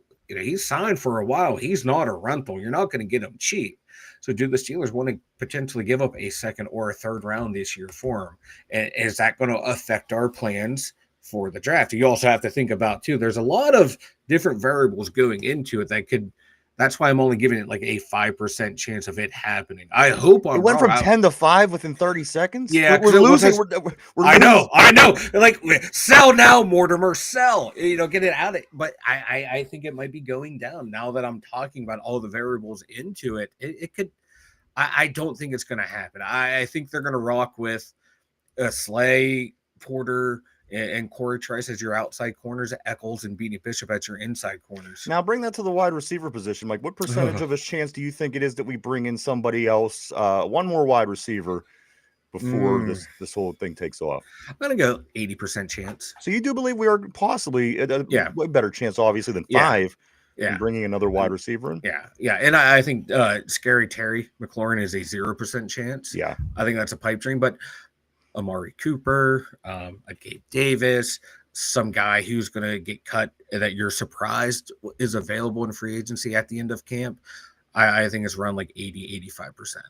while. He's not a rental. You're not going to get him cheap. So do the Steelers want to potentially give up a second or a third round this year for him? And is that going to affect our plans for the draft? You also have to think about, too, there's a lot of different variables going into it that could. That's why I'm only giving it like a 5% chance of it happening. I hope it went from 10 to 5 within 30 seconds. Yeah, we're losing. We're I know. Like, sell now, Mortimer, sell. Get it out. But I think it might be going down now that I'm talking about all the variables into it. It could. I don't think it's going to happen. I think they're going to rock with Slay, Porter, and Corey Trice as your outside corners, Eccles and Beanie Bishop as your inside corners. Now bring that to the wide receiver position. Like, what percentage of a chance do you think it is that we bring in somebody else, one more wide receiver, before this whole thing takes off? I'm going to go 80% chance. So you do believe we are possibly a way better chance, obviously, than 5 in bringing another wide receiver in? Yeah. And I think Scary Terry McLaurin is a 0% chance. Yeah. I think that's a pipe dream, but Amari Cooper, a Gabe Davis, some guy who's going to get cut that you're surprised is available in free agency at the end of camp, I think it's around like 80-85%. All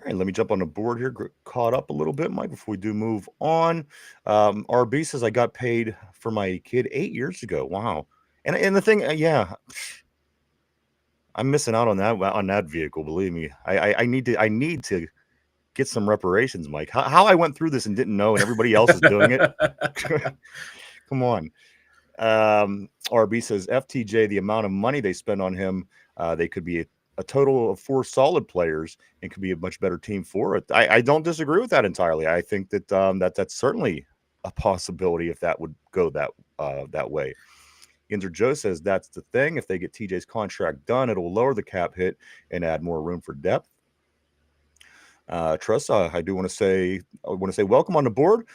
right, let me jump on the board here. Caught up a little bit, Mike, before we do move on. RB says, I got paid for my kid 8 years ago. Wow. And the thing, I'm missing out on that vehicle, believe me. I need to get some reparations, Mike. How I went through this and didn't know, and everybody else is doing it. Come on. RB says, FTJ, the amount of money they spend on him, they could be a total of 4 solid players and could be a much better team for it. I don't disagree with that entirely. I think that that's certainly a possibility if that would go that way. Yinzer Joe says that's the thing. If they get TJ's contract done, it'll lower the cap hit and add more room for depth. Tressa, I want to say welcome on the board.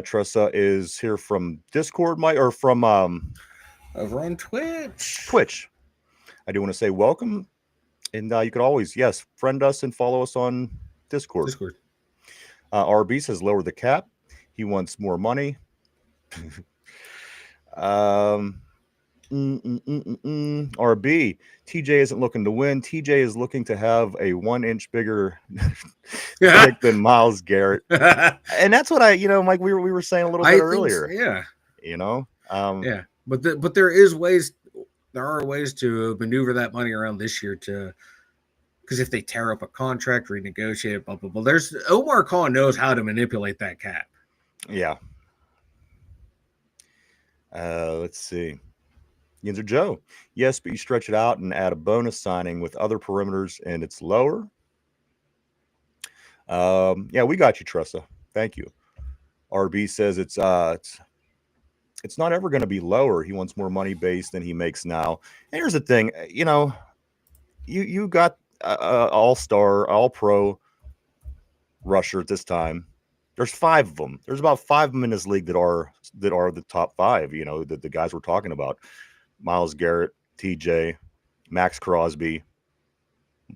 Tressa is here from Discord, or from over on Twitch. I do want to say welcome, and you could always friend us and follow us on Discord. RB says lower the cap. He wants more money. RB, TJ isn't looking to win. TJ is looking to have a 1 inch bigger dick than Myles Garrett. And that's what Mike, we were saying a little bit earlier. But there are ways to maneuver that money around this year because if they tear up a contract, renegotiate it, blah blah blah. There's Omar Khan knows how to manipulate that cap. Yeah. Let's see. Yinzer Joe. Yes, but you stretch it out and add a bonus signing with other perimeters and it's lower. We got you, Tressa. Thank you. RB says it's not ever going to be lower. He wants more money base than he makes now. And here's the thing, you got all-star, all-pro rusher at this time. There's 5 of them. There's about 5 of them in this league that are the top 5. You know, the guys we're talking about: Myles Garrett, TJ, Max Crosby,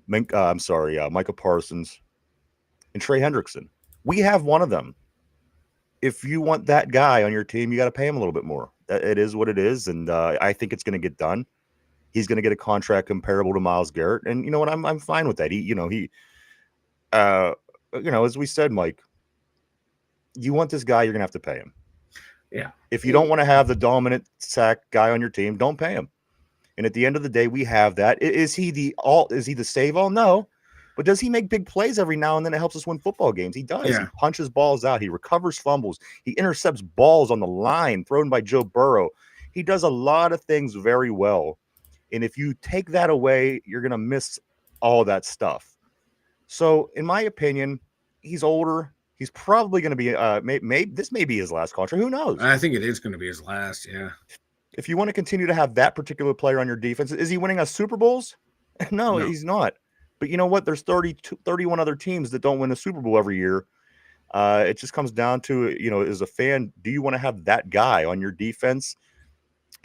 Micah Parsons, and Trey Hendrickson. We have one of them. If you want that guy on your team, you got to pay him a little bit more. It is what it is, and I think it's going to get done. He's going to get a contract comparable to Myles Garrett, and you know what? I'm fine with that. As we said, Mike, you want this guy, you're going to have to pay him. Yeah. If you don't want to have the dominant sack guy on your team, don't pay him. And at the end of the day, we have that. Is he the save all? No. But does he make big plays every now and then? It helps us win football games. He does. Yeah. He punches balls out. He recovers fumbles. He intercepts balls on the line thrown by Joe Burrow. He does a lot of things very well. And if you take that away, you're going to miss all that stuff. So, in my opinion, he's older. He's probably going to be this may be his last contract. Who knows? I think it is going to be his last. Yeah. If you want to continue to have that particular player on your defense, is he winning us Super Bowls? No, he's not. But you know what? There's 31 other teams that don't win a Super Bowl every year. It just comes down to, as a fan, do you want to have that guy on your defense?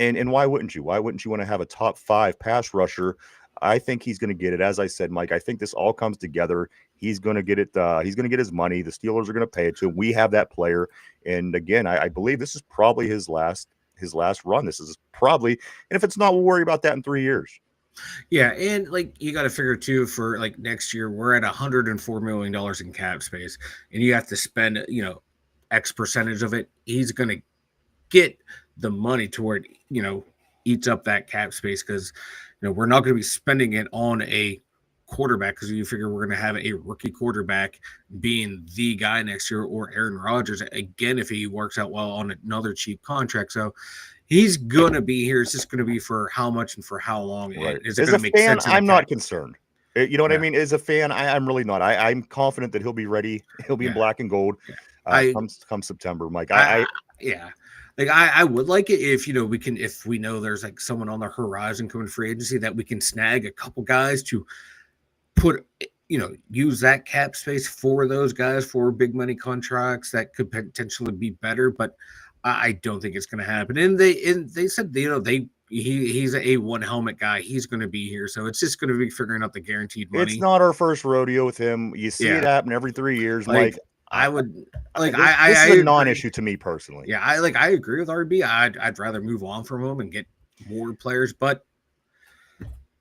And why wouldn't you? Why wouldn't you want to have a top 5 pass rusher? I think he's going to get it. As I said, Mike, I think this all comes together. He's going to get it. He's going to get his money. The Steelers are going to pay it to him. We have that player. And again, I believe this is probably his last run. This is probably, and if it's not, we'll worry about that in 3 years. Yeah, and you got to figure too, for next year, we're at $104 million in cap space, and you have to spend X percentage of it. He's going to get the money to where it eats up that cap space, because we're not going to be spending it on a quarterback, because you figure we're going to have a rookie quarterback being the guy next year, or Aaron Rodgers again if he works out well on another cheap contract. So he's going to be here. It's just going to be for how much and for how long. Right. Is it going to make sense? I'm not concerned. You know what I mean? As a fan, I'm really not. I'm confident that he'll be ready. He'll be in black and gold come September, Mike. I would like it if if we know there's someone on the horizon coming free agency, that we can snag a couple guys to put use that cap space for those guys for big money contracts that could potentially be better. But I don't think it's going to happen. And they said he's a one helmet guy. He's going to be here, so it's just going to be figuring out the guaranteed money. It's not our first rodeo with him. You see it happen every 3 years, Mike. I would this is a non-issue to me personally. Yeah, I agree with RB. I'd rather move on from him and get more players, but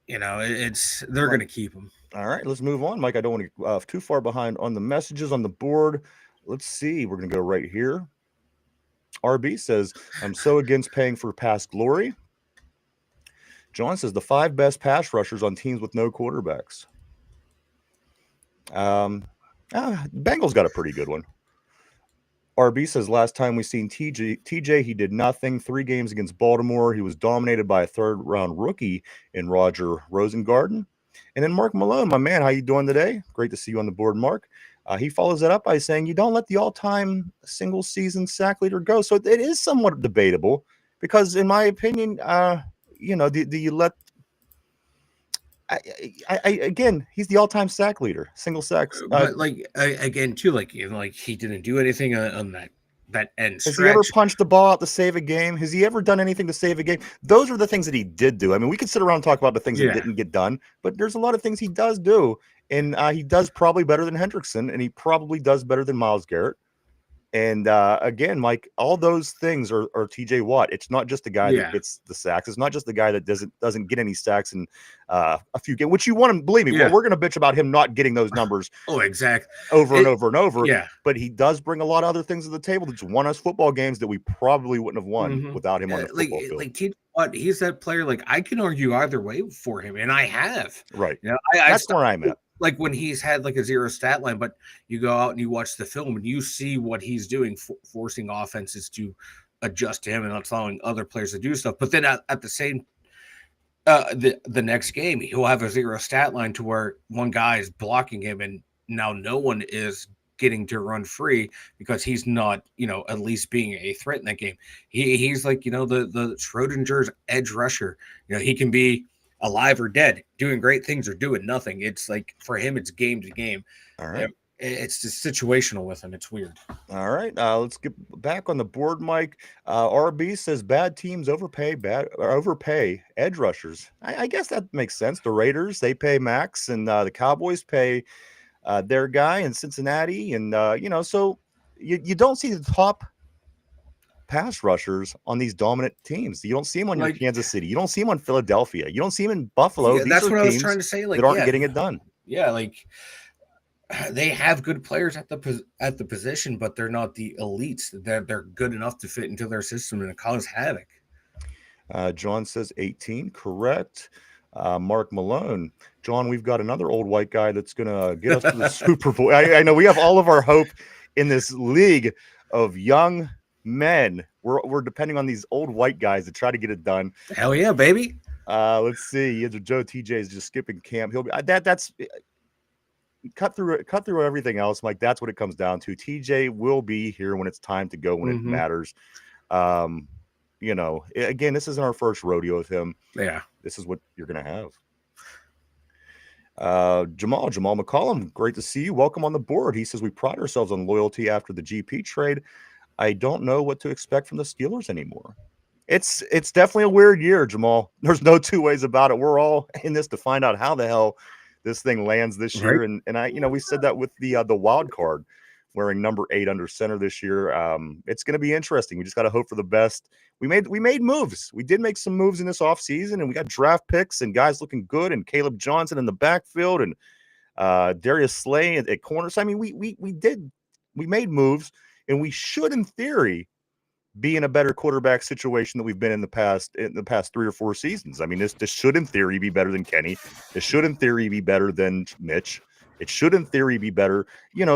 they're going to keep him. All right, let's move on, Mike. I don't want to get too far behind on the messages on the board. Let's see. We're going to go right here. RB says, I'm so against paying for past glory. John says, the 5 best pass rushers on teams with no quarterbacks. Bengals got a pretty good one. RB says, last time we seen TJ, he did nothing. 3 games against Baltimore. He was dominated by a 3rd-round rookie in Roger Rosengarten. And then Mark Malone, my man, how you doing today? Great to see you on the board, Mark. He follows that up by saying, you don't let the all-time single-season sack leader go. So it is somewhat debatable because, in my opinion, do you let again, he's the all-time sack leader, single sacks. But again, too, he didn't do anything on that end stretch. Has he ever punched the ball out to save a game? Has he ever done anything to save a game? Those are the things that he did do. I mean, we could sit around and talk about the things that didn't get done, but there's a lot of things he does do. And he does probably better than Hendrickson, and he probably does better than Myles Garrett. And again, Mike, all those things are TJ Watt. It's not just the guy that gets the sacks. It's not just the guy that doesn't get any sacks in a few games, which you want to believe me. Well, we're going to bitch about him not getting those numbers. Exactly. Over and over and over. Yeah. But he does bring a lot of other things to the table that's won us football games that we probably wouldn't have won without him on the football field. TJ Watt, he's that player. I can argue either way for him, and I have. Right. That's where I'm at. When he's had a 0 stat line, but you go out and you watch the film and you see what he's doing, forcing offenses to adjust to him and not allowing other players to do stuff. But then at the same, the next game, he'll have a 0 stat line to where one guy is blocking him and now no one is getting to run free because he's not, at least being a threat in that game. He's the Schrodinger's edge rusher. He can be alive or dead, doing great things or doing nothing. It's like for him, it's game to game. All right. It's just situational with him. It's weird. All right. Let's get back on the board, Mike. RB says bad teams overpay edge rushers. I guess that makes sense. The Raiders, they pay max, and the Cowboys pay their guy in Cincinnati. And so you don't see the top pass rushers on these dominant teams. You don't see them on your Kansas City. You don't see them on Philadelphia. You don't see them in Buffalo. Yeah, that's what I was trying to say. Like, that aren't getting it done. Yeah, like they have good players at the position, but they're not the elites. They're good enough to fit into their system and cause havoc. John says 18, correct. Mark Malone. John, we've got another old white guy that's going to get us to the Super Bowl. I know we have all of our hope in this league of young men. We're depending on these old white guys to try to get it done. Hell yeah, baby. Let's see. Joe TJ is just skipping camp. He'll be that's cut through everything else. Like, that's what it comes down to. TJ will be here when it's time to go, when it matters. Again, this isn't our first rodeo with him. Yeah. This is what you're going to have. Jamal McCollum, great to see you. Welcome on the board. He says we pride ourselves on loyalty after the GP trade. I don't know what to expect from the Steelers anymore. It's definitely a weird year, Jamal. There's no two ways about it. We're all in this to find out how the hell this thing lands this year. And we said that with the wild card, wearing number 8 under center this year. It's going to be interesting. We just got to hope for the best. We made moves. We did make some moves in this offseason, and we got draft picks and guys looking good, and Caleb Johnson in the backfield, and Darius Slay at corners. I mean, we made moves, and we should, in theory, be in a better quarterback situation that we've been in the past 3 or 4 seasons. I mean, this should, in theory, be better than Kenny. This should, in theory, be better than Mitch. It should, in theory, be better.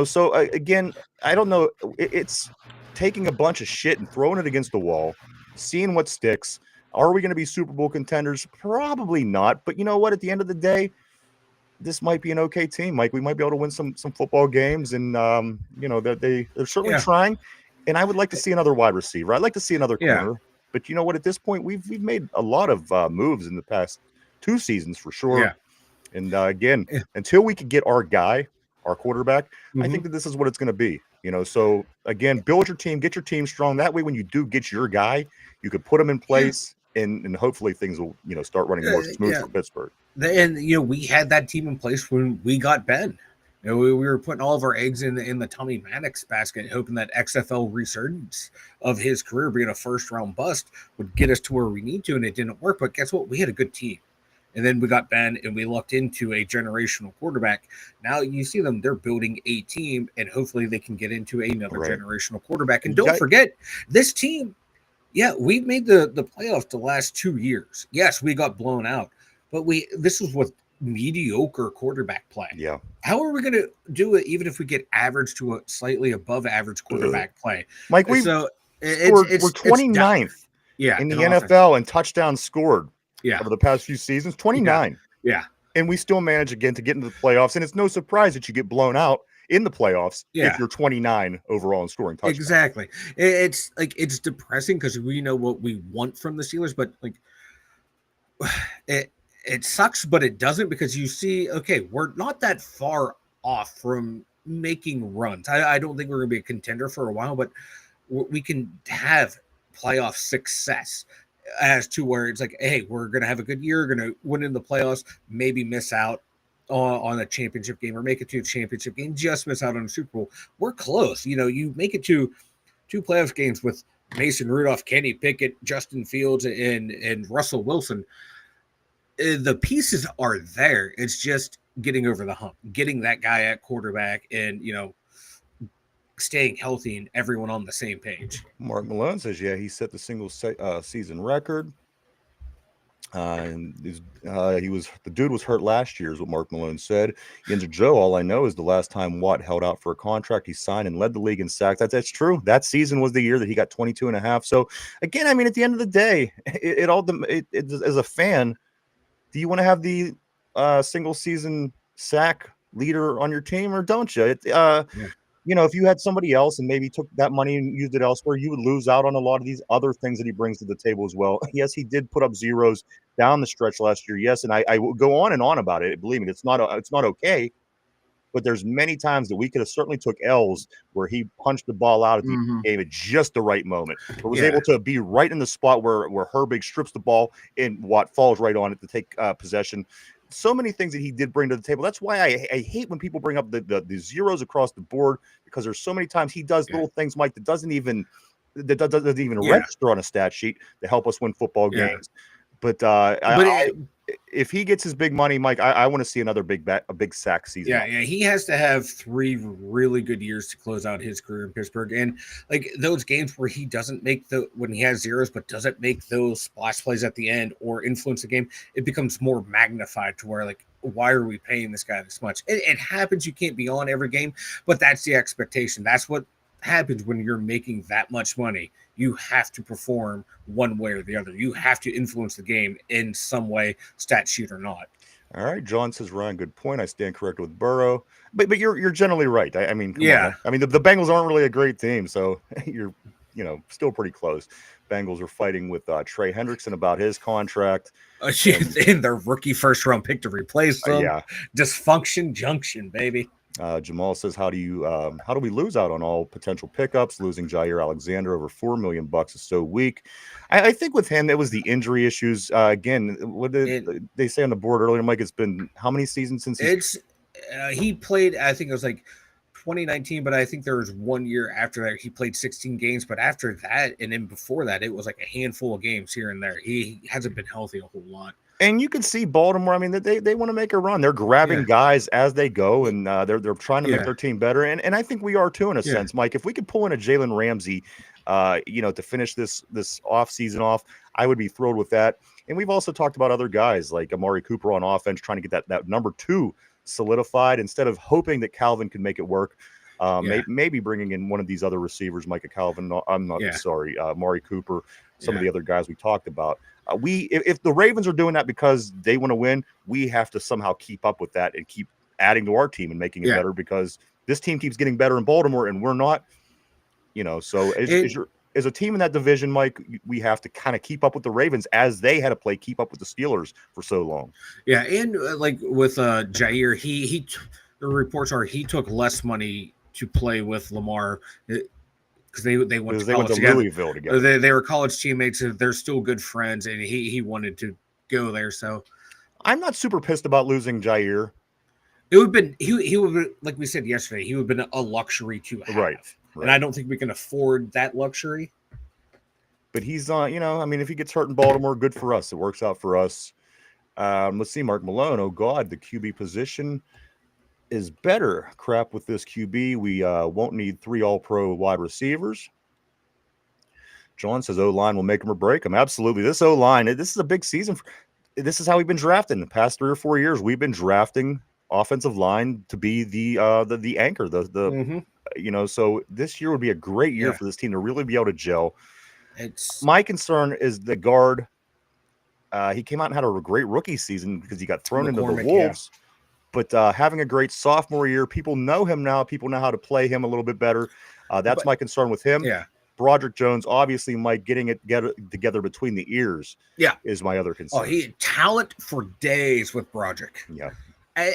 So again, I don't know. It's taking a bunch of shit and throwing it against the wall, seeing what sticks. Are we going to be Super Bowl contenders? Probably not. But you know what? At the end of the day, this might be an okay team, Mike. We might be able to win some football games, and they're certainly trying. And I would like to see another wide receiver. I'd like to see another corner. But you know what? At this point, we've made a lot of moves in the past 2 seasons for sure. Yeah. And again, until we can get our guy, our quarterback, I think that this is what it's going to be. So again, build your team, get your team strong. That way, when you do get your guy, you could put him in place, and hopefully things will start running more smooth for Pittsburgh. And we had that team in place when we got Ben. We were putting all of our eggs in the Tommy Maddox basket, hoping that XFL resurgence of his career, being a first-round bust, would get us to where we need to, and it didn't work. But guess what? We had a good team. And then we got Ben, and we looked into a generational quarterback. Now you see them; they're building a team, and hopefully they can get into another generational quarterback. And don't forget, this team, we've made the playoffs the last 2 years. Yes, we got blown out, but this was with mediocre quarterback play. Yeah. How are we going to do it, even if we get average to a slightly above average quarterback play? Mike, we're 29th in the NFL in touchdowns scored. Over the past few seasons, 29. Yeah. And we still manage again to get into the playoffs. And it's no surprise that you get blown out in the playoffs if you're 29 overall in scoring touchdowns. Exactly. It's depressing because we know what we want from the Steelers, but it sucks, but it doesn't, because you see, we're not that far off from making runs. I don't think we're going to be a contender for a while, but we can have playoff success. As to where it's like, hey, we're going to have a good year, going to win in the playoffs, maybe miss out on a championship game, or make it to a championship game, just miss out on a Super Bowl. We're close. You make it to 2 playoff games with Mason Rudolph, Kenny Pickett, Justin Fields, and Russell Wilson. The pieces are there. It's just getting over the hump, getting that guy at quarterback, and, staying healthy and everyone on the same page. Mark Malone says, he set the single season record. And the dude was hurt last year, is what Mark Malone said. Yinzer Joe, all I know is the last time Watt held out for a contract, he signed and led the league in sacks. That's true. That season was the year that he got 22 and a half. So again, I mean, at the end of the day, as a fan, do you want to have the single season sack leader on your team, or don't you? If you had somebody else and maybe took that money and used it elsewhere, you would lose out on a lot of these other things that he brings to the table as well. Yes, he did put up zeros down the stretch last year. Yes, and I will go on and on about it. Believe me, it's not okay. But there's many times that we could have certainly took L's where he punched the ball out at the game at just the right moment, or was able to be right in the spot where Herbig strips the ball and Watt falls right on it to take possession. So many things that he did bring to the table. That's why I hate when people bring up the zeros across the board, because there's so many times he does little things, Mike, that doesn't even register on a stat sheet to help us win football games. But if he gets his big money, Mike, I want to see another big sack season. Yeah, he has to have 3 really good years to close out his career in Pittsburgh. And like those games where he doesn't make when he has zeros, but doesn't make those splash plays at the end or influence the game, it becomes more magnified to where like, why are we paying this guy this much? It happens. You can't be on every game, but that's the expectation. That's what happens when you're making that much money. You have to perform one way or the other. You have to influence the game in some way, stat sheet or not. All right, John says, Ryan, good point. I stand corrected with Burrow, but you're generally right. I mean, come on. I mean, the Bengals aren't really a great team, so you're still pretty close. Bengals are fighting with Trey Hendrickson about his contract. And their rookie first-round pick to replace them. Dysfunction junction, baby. Jamal says, how do we lose out on all potential pickups? Losing Jair Alexander over $4 million is so weak. I think with him, it was the injury issues. Again, what did they say on the board earlier, Mike? It's been how many seasons since he played? I think it was like 2019, but I think there was 1 year after that he played 16 games. But after that, and then before that, it was like a handful of games here and there. He hasn't been healthy a whole lot. And you can see Baltimore. I mean, they want to make a run. They're grabbing guys as they go, and they're trying to make their team better. And I think we are too, in a sense, Mike. If we could pull in a Jalen Ramsey, to finish this offseason off, I would be thrilled with that. And we've also talked about other guys like Amari Cooper on offense, trying to get that number 2 solidified instead of hoping that Calvin can make it work. Maybe bringing in one of these other receivers, Micah Calvin. Amari Cooper. Some of the other guys we talked about. If the Ravens are doing that because they want to win, we have to somehow keep up with that and keep adding to our team and making it better, because this team keeps getting better in Baltimore and we're not. So as a team in that division, Mike, we have to kind of keep up with the Ravens as they had to keep up with the Steelers for so long. Yeah, and like with Jair, the reports are he took less money to play with Lamar. Because they went to Louisville together. They were college teammates. They're still good friends, and he wanted to go there. So I'm not super pissed about losing Jair. It would have been he would, like we said yesterday, he would have been a luxury to have. Right. And I don't think we can afford that luxury. But he's I mean, if he gets hurt in Baltimore, good for us. It works out for us. Let's see, Mark Malone. Oh God, the QB position is better. Crap with this QB. We won't need 3 all-pro wide receivers. John says O-line will make him or break him. Absolutely. This O-line, this is a big season. This is how we've been drafting the past 3 or 4 years. We've been drafting offensive line to be the anchor. So this year would be a great year for this team to really be able to gel. My concern is the guard. He came out and had a great rookie season because he got thrown into the Wolves. Yeah. But having a great sophomore year, people know him now. People know how to play him a little bit better. That's my concern with him. Yeah. Broderick Jones, obviously, Mike, getting it together between the ears is my other concern. Oh, he had talent for days with Broderick. Yeah.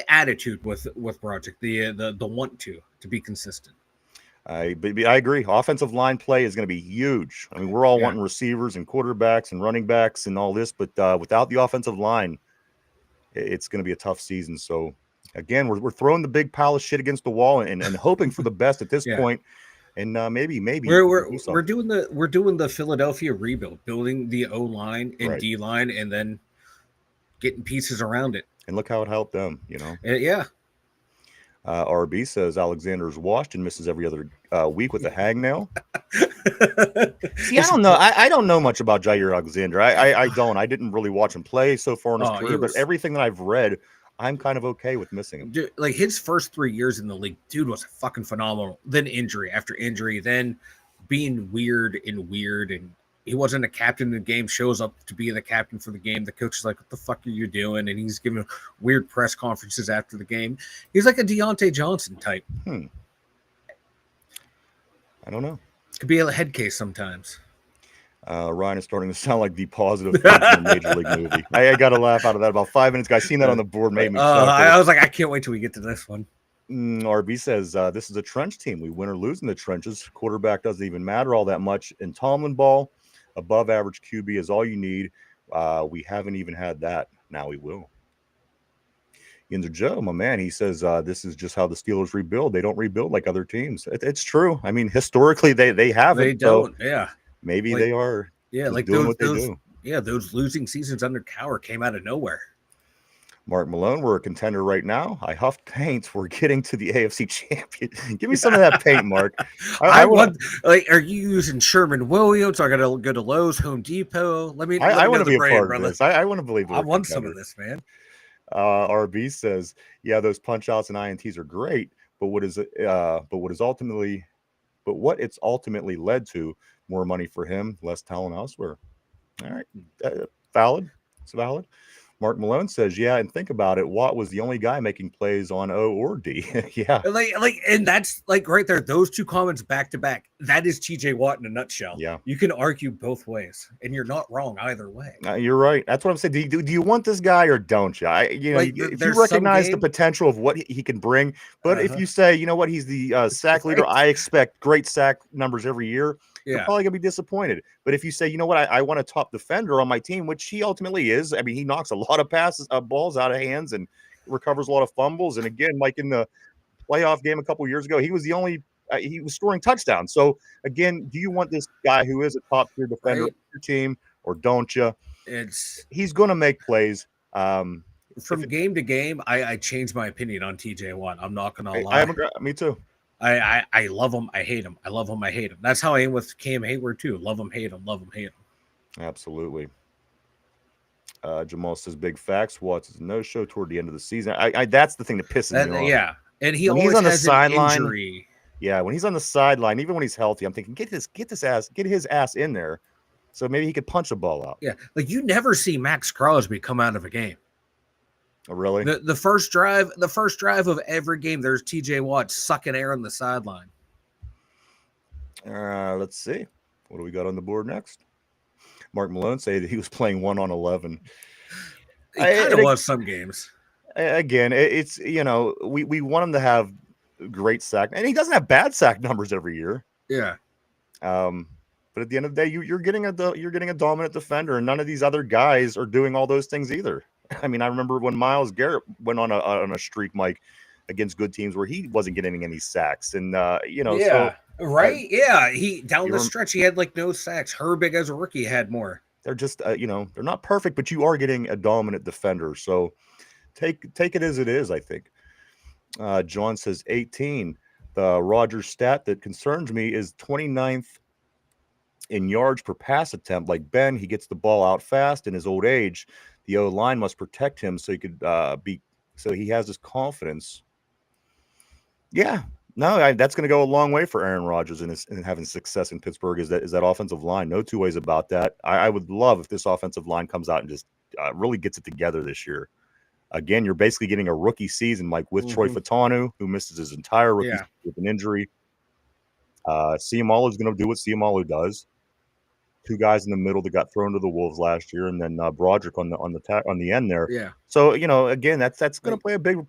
Attitude with Broderick, the want to be consistent. I agree. Offensive line play is going to be huge. I mean, we're all wanting receivers and quarterbacks and running backs and all this, but without the offensive line, it's going to be a tough season. So, again, we're throwing the big pile of shit against the wall and hoping for the best at this point. And maybe we're doing the Philadelphia rebuild, building the O line and D line, and then getting pieces around it. And look how it helped them, Yeah. RB says Alexander's washed and misses every other week with a hangnail. See, I don't know. I don't know much about Jair Alexander. I don't. I didn't really watch him play so far in his career, but everything that I've read, I'm kind of okay with missing him. Dude, like his first 3 years in the league, dude was fucking phenomenal. Then injury after injury, then being weird, and he wasn't a captain in the game, shows up to be the captain for the game. The coach is like, what the fuck are you doing? And he's giving weird press conferences after the game. He's like a Deontay Johnson type. I don't know. Could be a head case sometimes. Ryan is starting to sound like the positive things in a major league movie. I got to laugh out of that. About 5 minutes ago, I seen that on the board, made me chuckle. I was like, I can't wait till we get to this one. RB says, this is a trench team. We win or lose in the trenches. Quarterback doesn't even matter all that much. In Tomlin ball, above average QB is all you need. We haven't even had that. Now we will. Yinzer Joe, my man, he says, this is just how the Steelers rebuild. They don't rebuild like other teams. It's true. I mean, historically, they haven't. They don't, yeah. Maybe they are like doing those, what they do. Yeah, those losing seasons under Cowher came out of nowhere. Mark Malone, we're a contender right now. I huffed paint. We're getting to the AFC champion. Give me some of that paint, Mark. I want. Like, are you using Sherman Williams? I got to go to Lowe's, Home Depot. I want to be a part of this. I want to believe. I want some of this, man. RB says, yeah, those punch outs and INTs are great, but what it's ultimately led to more money for him, less talent elsewhere. All right, valid. It's valid. Mark Malone says, yeah, and think about it. Watt was the only guy making plays on O or D. Yeah. And that's like right there. Those two comments back to back. That is TJ Watt in a nutshell. Yeah. You can argue both ways, and you're not wrong either way. You're right. That's what I'm saying. Do you want this guy or don't you? If you recognize the potential of what he can bring, but if you say, you know what, he's the sack leader, I expect great sack numbers every year. You're probably gonna be disappointed. But if you say, you know what, I want a top defender on my team, which he ultimately is. I mean, he knocks a lot of balls out of hands and recovers a lot of fumbles. And again, like in the playoff game a couple years ago, he was the only he was scoring touchdowns. So again, do you want this guy who is a top tier defender on your team, or don't you? He's going to make plays. From game to game, I change my opinion on TJ Watt. I'm not going to lie. Me too. I love him. I hate him. I love him. I hate him. That's how I am with Cam Hayward too. Love him, hate him. Love him, hate him. Absolutely. Jamal says big facts. Watts is no show toward the end of the season. I that's the thing that pisses me off. Yeah, and he's on the sideline. Yeah, when he's on the sideline, even when he's healthy, I'm thinking get his ass in there, so maybe he could punch a ball out. Yeah, like you never see Max Crosby come out of a game. Oh, really? The first drive of every game, there's TJ Watt sucking air on the sideline. Let's see. What do we got on the board next? Mark Malone say that he was playing 1-on-11. He kind of was some games. Again, it's we want him to have great sack, and he doesn't have bad sack numbers every year. Yeah. But at the end of the day, you're getting a dominant defender, and none of these other guys are doing all those things either. I mean, I remember when Myles Garrett went on a streak, Mike, against good teams where he wasn't getting any sacks, and Yeah, he down the stretch he had like no sacks. Herbig as a rookie had more. They're just they're not perfect, but you are getting a dominant defender. So take it as it is, I think. John says 18. The Rodgers stat that concerns me is 29th in yards per pass attempt. Like Ben, he gets the ball out fast in his old age. The O-line must protect him so he could so he has this confidence. Yeah, no, that's going to go a long way for Aaron Rodgers and having success in Pittsburgh. Is that offensive line? No two ways about that. I would love if this offensive line comes out and just really gets it together this year. Again, you're basically getting a rookie season, like with Troy Fatanu, who misses his entire rookie season with an injury. Ciamalu is going to do what Ciamalu does. Two guys in the middle that got thrown to the Wolves last year, and then Broderick on the end there. Yeah. So again, that's going to play a big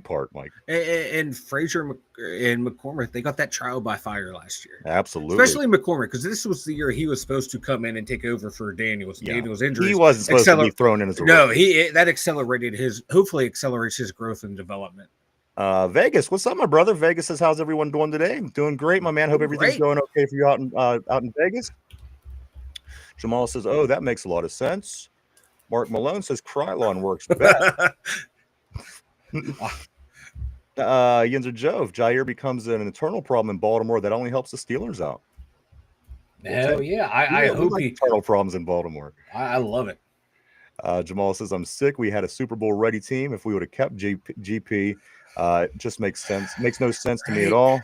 part, Mike. And Frazier and McCormick, they got that trial by fire last year. Absolutely, especially McCormick, because this was the year he was supposed to come in and take over for Daniels. Yeah. Daniels' injury. He wasn't supposed to be thrown in as a rookie. That accelerated hopefully accelerates his growth and development. Vegas, what's up, my brother? Vegas says, how's everyone doing today? Doing great, my man. Hope everything's going okay for you out in Vegas. Jamal says, oh, that makes a lot of sense. Mark Malone says Krylon works best. Yinzer Joe, if Jair becomes an internal problem in Baltimore, that only helps the Steelers out. Hell yeah. I hope like internal problems in Baltimore. I love it. Jamal says, I'm sick. We had a Super Bowl ready team. If we would have kept GP, it just makes sense. Makes no sense to me at all.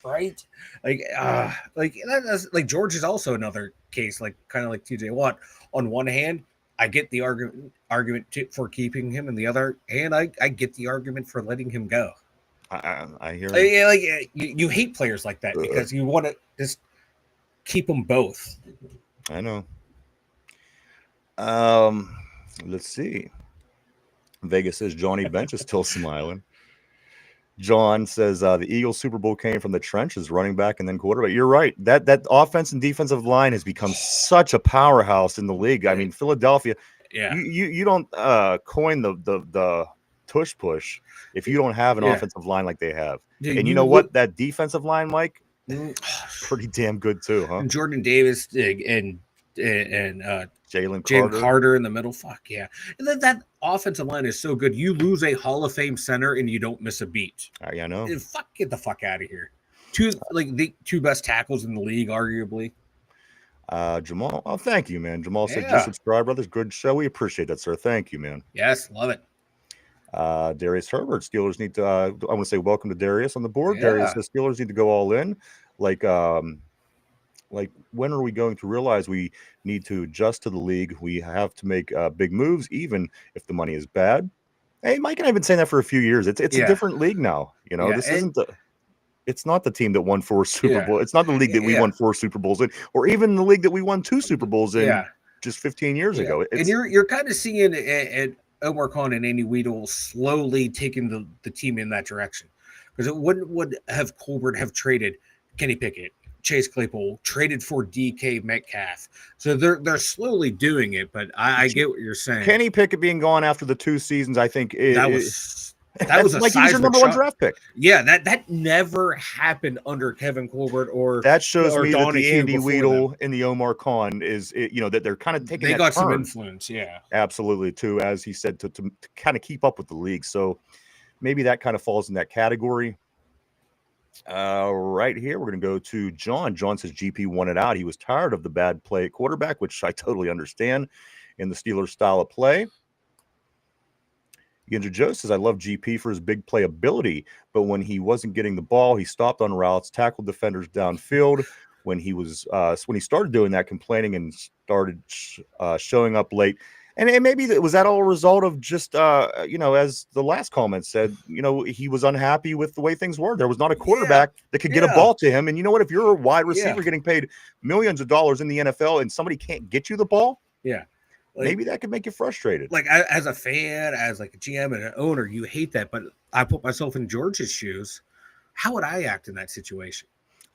Right, like George is also another case, like kind of like TJ Watt. On one hand, I get the argument for keeping him, and the other hand, I get the argument for letting him go. I hear you. You hate players like that because you want to just keep them both. I know. Let's see. Vegas says Johnny Bench is still smiling. John says the Eagles Super Bowl came from the trenches, running back and then quarterback. You're right. That offense and defensive line has become such a powerhouse in the league. I mean, Philadelphia. Yeah. You don't coin the tush push if you don't have an offensive line like they have. Dude, and you know what? That defensive line, Mike, pretty damn good too, huh? And Jordan Davis and Jalen Carter in the middle. Fuck yeah. And then that offensive line is so good. You lose a Hall of Fame center and you don't miss a beat. I know. Get the fuck out of here. The two best tackles in the league, arguably. Jamal. Oh, thank you, man. Jamal said, just subscribe, brothers. Good show. We appreciate that, sir. Thank you, man. Yes, love it. Darius Herbert. Steelers need to I want to say welcome to Darius on the board. Darius says Steelers need to go all in. Like when are we going to realize we need to adjust to the league? We have to make big moves, even if the money is bad. Hey, Mike and I've been saying that for a few years. It's a different league now. You know, this isn't it's not the team that won 4 Super Bowls. It's not the league that we won 4 Super Bowls in, or even the league that we won 2 Super Bowls in just 15 years ago. And you're kind of seeing Omar Khan and Andy Weidel slowly taking the team in that direction. Because it would have Colbert have traded Kenny Pickett, Chase Claypool, traded for DK Metcalf. So they're slowly doing it, but I get what you're saying. Kenny Pickett being gone after the 2 seasons, I think that was a like he's your number 1 draft pick. Yeah, that never happened under Kevin Colbert or that shows me that the Donahue Andy Weidel and the Omar Khan is that they're kind of taking. They got some influence, absolutely too, as he said, to kind of keep up with the league. So maybe that kind of falls in that category. Right here, we're going to go to John. John says GP won it out. He was tired of the bad play at quarterback, which I totally understand in the Steelers' style of play. Yinzer Joe says, I love GP for his big play ability, but when he wasn't getting the ball, he stopped on routes, tackled defenders downfield. When he started doing that, complaining and started showing up late. And maybe was that all a result of just, as the last comment said, he was unhappy with the way things were. There was not a quarterback that could get a ball to him. And you know what? If you're a wide receiver getting paid millions of dollars in the NFL and somebody can't get you the ball, maybe that could make you frustrated. Like as a fan, as like a GM and an owner, you hate that. But I put myself in George's shoes. How would I act in that situation?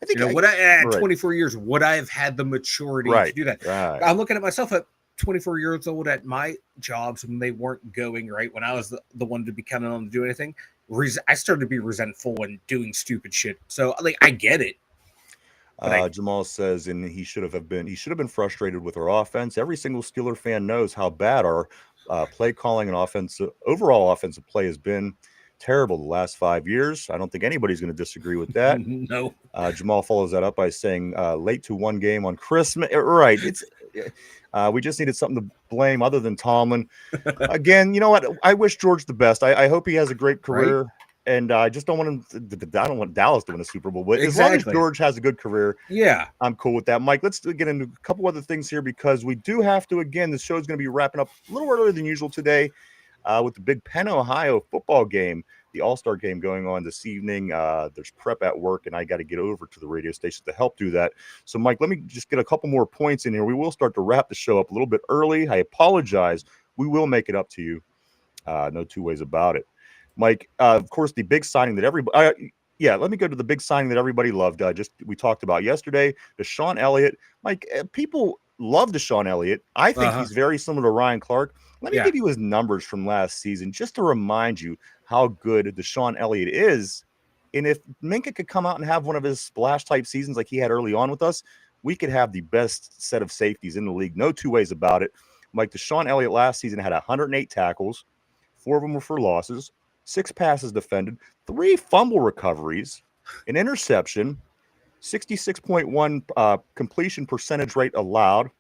I think at 24 years, would I have had the maturity to do that? Right. I'm looking at myself at 24 years old at my jobs when they weren't going right, when I was the one to be counted on to do anything. I started to be resentful and doing stupid shit. So I get it. Jamal says, and he should have been frustrated with our offense. Every single Steeler fan knows how bad our play calling and overall offensive play has been. Terrible the last 5 years. I don't think anybody's going to disagree with that. No. Jamal follows that up by saying late to one game on Christmas. Right. It's we just needed something to blame other than Tomlin. Again, you know what? I wish George the best. I hope he has a great career. Right. And I just don't want him. I don't want Dallas to win a Super Bowl. But as long as George has a good career, I'm cool with that. Mike, let's get into a couple other things here because we do have to. Again, the show is going to be wrapping up a little earlier than usual today. With the Big Penn, Ohio football game, the All-Star game going on this evening. There's prep at work, and I got to get over to the radio station to help do that. So, Mike, let me just get a couple more points in here. We will start to wrap the show up a little bit early. I apologize. We will make it up to you. No two ways about it. Mike, of course, the big signing that everybody let me go to the big signing that everybody loved. We talked about yesterday, Deshaun Elliott. Mike, people love Deshaun Elliott. I think he's very similar to Ryan Clark. Let me give you his numbers from last season just to remind you how good Deshaun Elliott is. And if Minka could come out and have one of his splash type seasons like he had early on with us, we could have the best set of safeties in the league. No two ways about it. Mike, Deshaun Elliott last season had 108 tackles. 4 of them were for losses, 6 passes defended, 3 fumble recoveries, an interception, 66.1 completion percentage rate allowed,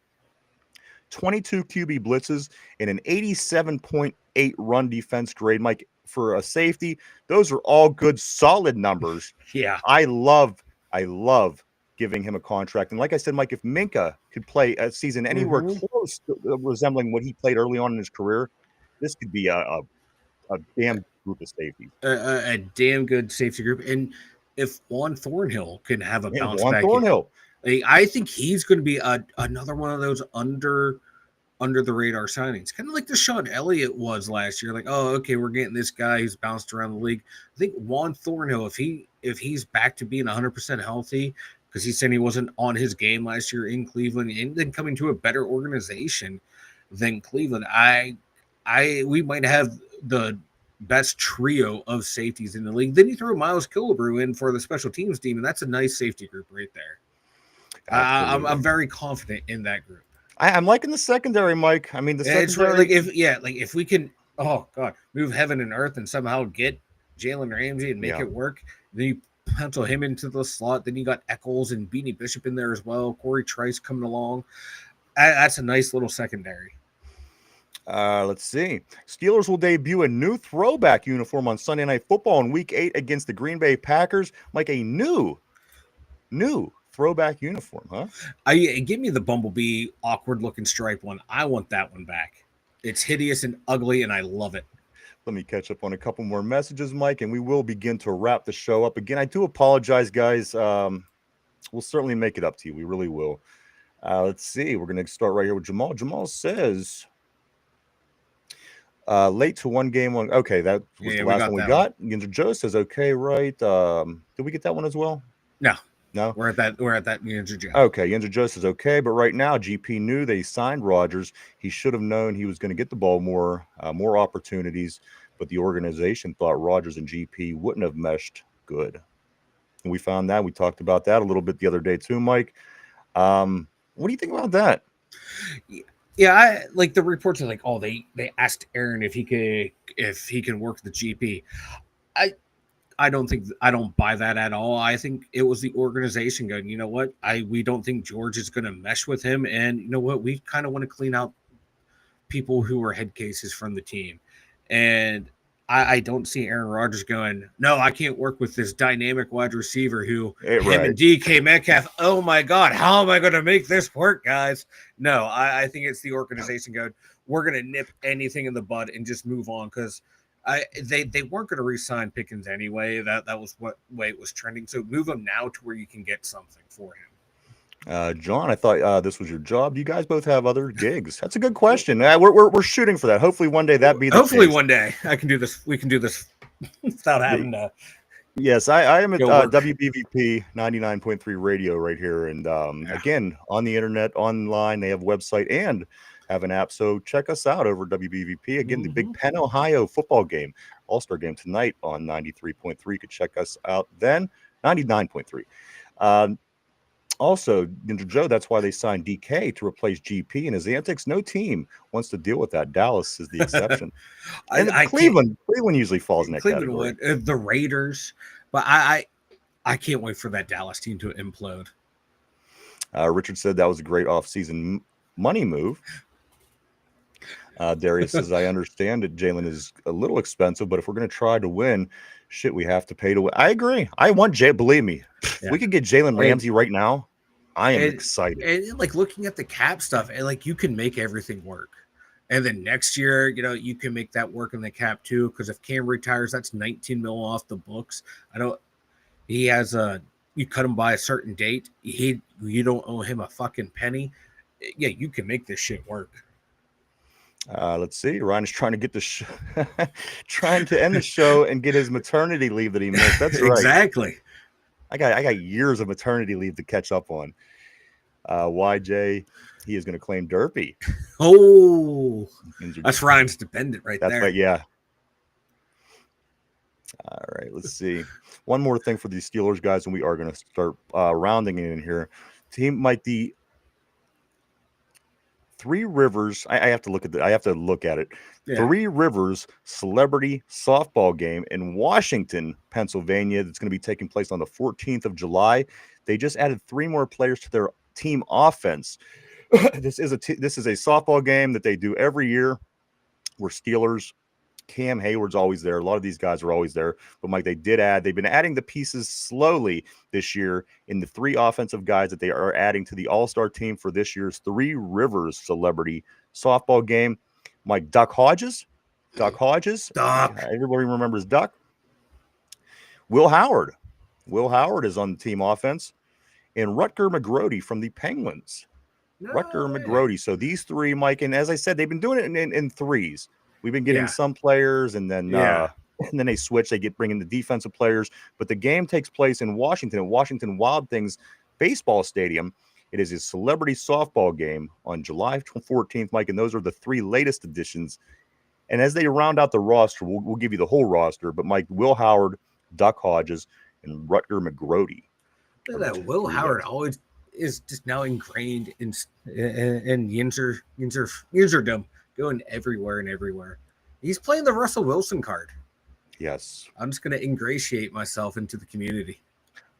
22 QB blitzes, and an 87.8 run defense grade. Mike, for a safety, those are all good, solid numbers. Yeah. I love giving him a contract. And like I said, Mike, if Minka could play a season anywhere close to resembling what he played early on in his career, this could be a damn group of safeties. A damn good safety group. And if Juan Thornhill can have a bounce back. Thornhill. I think he's going to be another one of those under the radar signings, kind of like the Sean Elliott was last year. Like, oh, okay, we're getting this guy who's bounced around the league. I think Juan Thornhill, if he's back to being 100% healthy, because he said he wasn't on his game last year in Cleveland, and then coming to a better organization than Cleveland, we might have the best trio of safeties in the league. Then you throw Miles Killebrew in for the special teams team, and that's a nice safety group right there. I'm very confident in that group. I'm liking the secondary, Mike. I mean, the secondary. Like if we can, oh god, move heaven and earth and somehow get Jalen Ramsey and make it work, then you pencil him into the slot. Then you got Eccles and Beanie Bishop in there as well. Corey Trice coming along. That's a nice little secondary. Let's see. Steelers will debut a new throwback uniform on Sunday Night Football in Week 8 against the Green Bay Packers. Mike, a new throwback uniform, huh? Give me the Bumblebee awkward looking stripe one. I want that one back. It's hideous and ugly, and I love it. Let me catch up on a couple more messages, Mike, and we will begin to wrap the show up. Again, I do apologize, guys. We'll certainly make it up to you. We really will. Let's see. We're going to start right here with Jamal. Jamal says, late to one game. Okay, that was the last one we got. Yinzer Joe says, okay, right. Did we get that one as well? No, we're at that Yinzer Joe. Okay, Yinzer Joe says okay, but right now GP knew they signed Rodgers. He should have known he was going to get the ball more opportunities, but the organization thought Rodgers and GP wouldn't have meshed good. And we found that. We talked about that a little bit the other day too, Mike. What do you think about that? Yeah, I like the reports are like, oh, they asked Aaron if he can work the GP. I don't buy that at all. I think it was the organization going, you know what? We don't think George is going to mesh with him. And you know what? We kind of want to clean out people who are head cases from the team. And I don't see Aaron Rodgers going, no, I can't work with this dynamic wide receiver him and DK Metcalf. Oh my God, how am I going to make this work, guys? No, I think it's the organization going, we're going to nip anything in the bud and just move on because they weren't going to re-sign Pickens anyway. That was what way it was trending. So move him now to where you can get something for him. John, I thought this was your job. Do you guys both have other gigs? That's a good question. We're shooting for that. Hopefully one day that be the Hopefully case. One day I can do this. We can do this without having to. Yes, I am at WBVP 99.3 radio right here. And again, on the internet, online, they have a website and have an app. So check us out over WBVP. Again, the Big Penn, Ohio football game, All-Star game tonight on 93.3. You could check us out then, 99.3. Also, Yinzer Joe, that's why they signed DK to replace GP and his antics. No team wants to deal with that. Dallas is the exception. And Cleveland usually falls in that category. The Raiders, but I can't wait for that Dallas team to implode. Richard said that was a great offseason money move. Darius says, I understand that Jalen is a little expensive, but if we're going to try to win, shit, we have to pay to win. I agree. I want believe me, if we could get Jalen Ramsey right now, I am excited. And like looking at the cap stuff, and like you can make everything work. And then next year, you can make that work in the cap too. Because if Cam retires, that's 19 mil off the books. He has you cut him by a certain date. You don't owe him a fucking penny. Yeah, you can make this shit work. Let's see. Ryan is trying to get trying to end the show and get his maternity leave that he missed. That's right. Exactly. I got years of maternity leave to catch up on. YJ, he is going to claim Derpy. Oh, that's Ryan's dependent right there. That's right. Yeah. All right. Let's see. One more thing for these Steelers guys, and we are going to start rounding it in here. Team might the Three Rivers. I have to look at it. Yeah. Three Rivers Celebrity Softball Game in Washington, Pennsylvania. That's going to be taking place on the 14th of July. They just added 3 more players to their team offense. This is a softball game that they do every year. Where Steelers, Cam Hayward's always there. A lot of these guys are always there. But Mike, they've been adding the pieces slowly this year in the 3 offensive guys that they are adding to the All-Star team for this year's Three Rivers Celebrity Softball Game. Mike, Duck Hodges. Everybody remembers Duck. Will Howard is on the team offense. and Rutger McGrody from the Penguins. Rutger McGrody. So these three, Mike, and as I said, they've been doing it in threes. We've been getting some players, and then they switch. They bring in the defensive players. But the game takes place in Washington, at Washington Wild Things Baseball Stadium. It is a celebrity softball game on July 14th, Mike, and those are the three latest additions. And as they round out the roster, we'll give you the whole roster. But Mike, Will Howard, Duck Hodges, and Rutger McGrody. Look at that. Will Howard always is just now ingrained in Yinzerdom, going everywhere and everywhere. He's playing the Russell Wilson card. Yes. I'm just going to ingratiate myself into the community.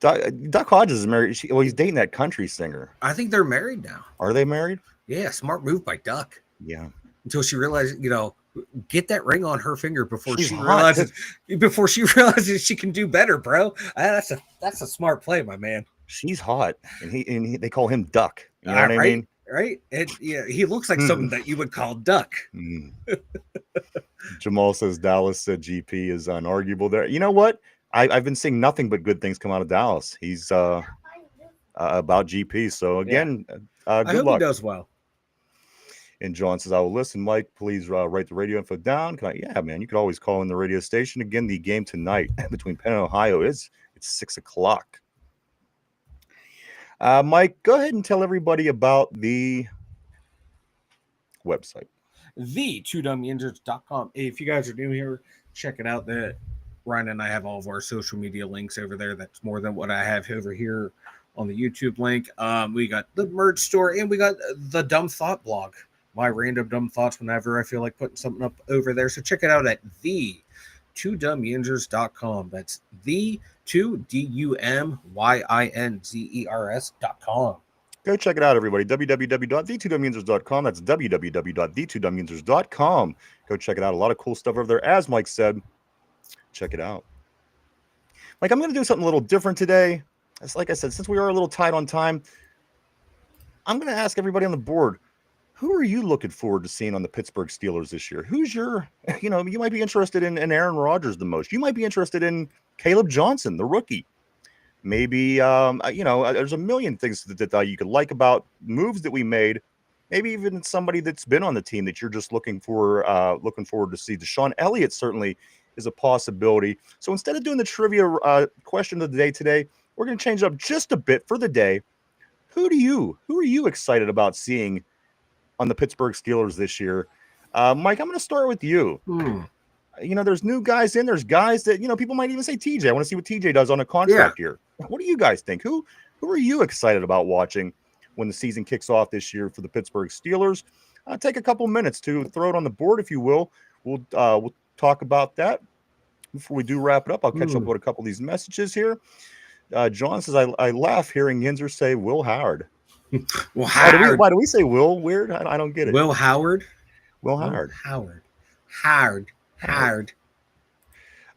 Duck Hodges is married. He's dating that country singer. I think they're married now. Are they married? Yeah, smart move by Duck. Yeah. Until she realized, get that ring on her finger before She's she hot. realizes she can do better, bro. That's a smart play, my man. She's hot, and they call him Duck. You know what I mean? Right? And he looks like something that you would call Duck. Jamal says Dallas said GP is unarguable there. You know what? I've been seeing nothing but good things come out of Dallas. He's about GP. So again, good I hope luck. He does well. And John says, I will listen. Mike, please write the radio info down. Yeah, man, you could always call in the radio station. Again, the game tonight between Penn and Ohio it's 6:00. Mike, go ahead and tell everybody about the website. The2dumbyinzers.com. If you guys are new here, check it out. That Ryan and I have all of our social media links over there. That's more than what I have over here on the YouTube link. We got the merch store, and we got the Dumb Thought blog. My random dumb thoughts whenever I feel like putting something up over there. So check it out at the2dumbyinzers.com. That's the 2dumyinzers.com. Go check it out, everybody. www.the2dumyinzers.com. That's www.the2dumyinzers.com. Go check it out. A lot of cool stuff over there. As Mike said, check it out. Mike, I'm going to do something a little different today. It's like I said, since we are a little tight on time, I'm going to ask everybody on the board, who are you looking forward to seeing on the Pittsburgh Steelers this year? Who's your, you might be interested in Aaron Rodgers the most. You might be interested in Caleb Johnson, the rookie. Maybe, there's a million things that you could like about moves that we made. Maybe even somebody that's been on the team that you're just looking forward to see. Deshaun Elliott certainly is a possibility. So instead of doing the trivia question of the day today, we're going to change it up just a bit for the day. Who are you excited about seeing on the Pittsburgh Steelers this year? Mike, I'm going to start with you. There's new guys in. There's guys that, people might even say TJ. I want to see what TJ does on a contract year. What do you guys think? Who are you excited about watching when the season kicks off this year for the Pittsburgh Steelers? Take a couple minutes to throw it on the board, if you will. We'll talk about that before we do wrap it up. I'll catch up with a couple of these messages here. John says, I laugh hearing Yinzers say Will Howard. Well, Howard. Why do we say Will? Weird. I don't get it. Will Howard. Will Howard. Howard.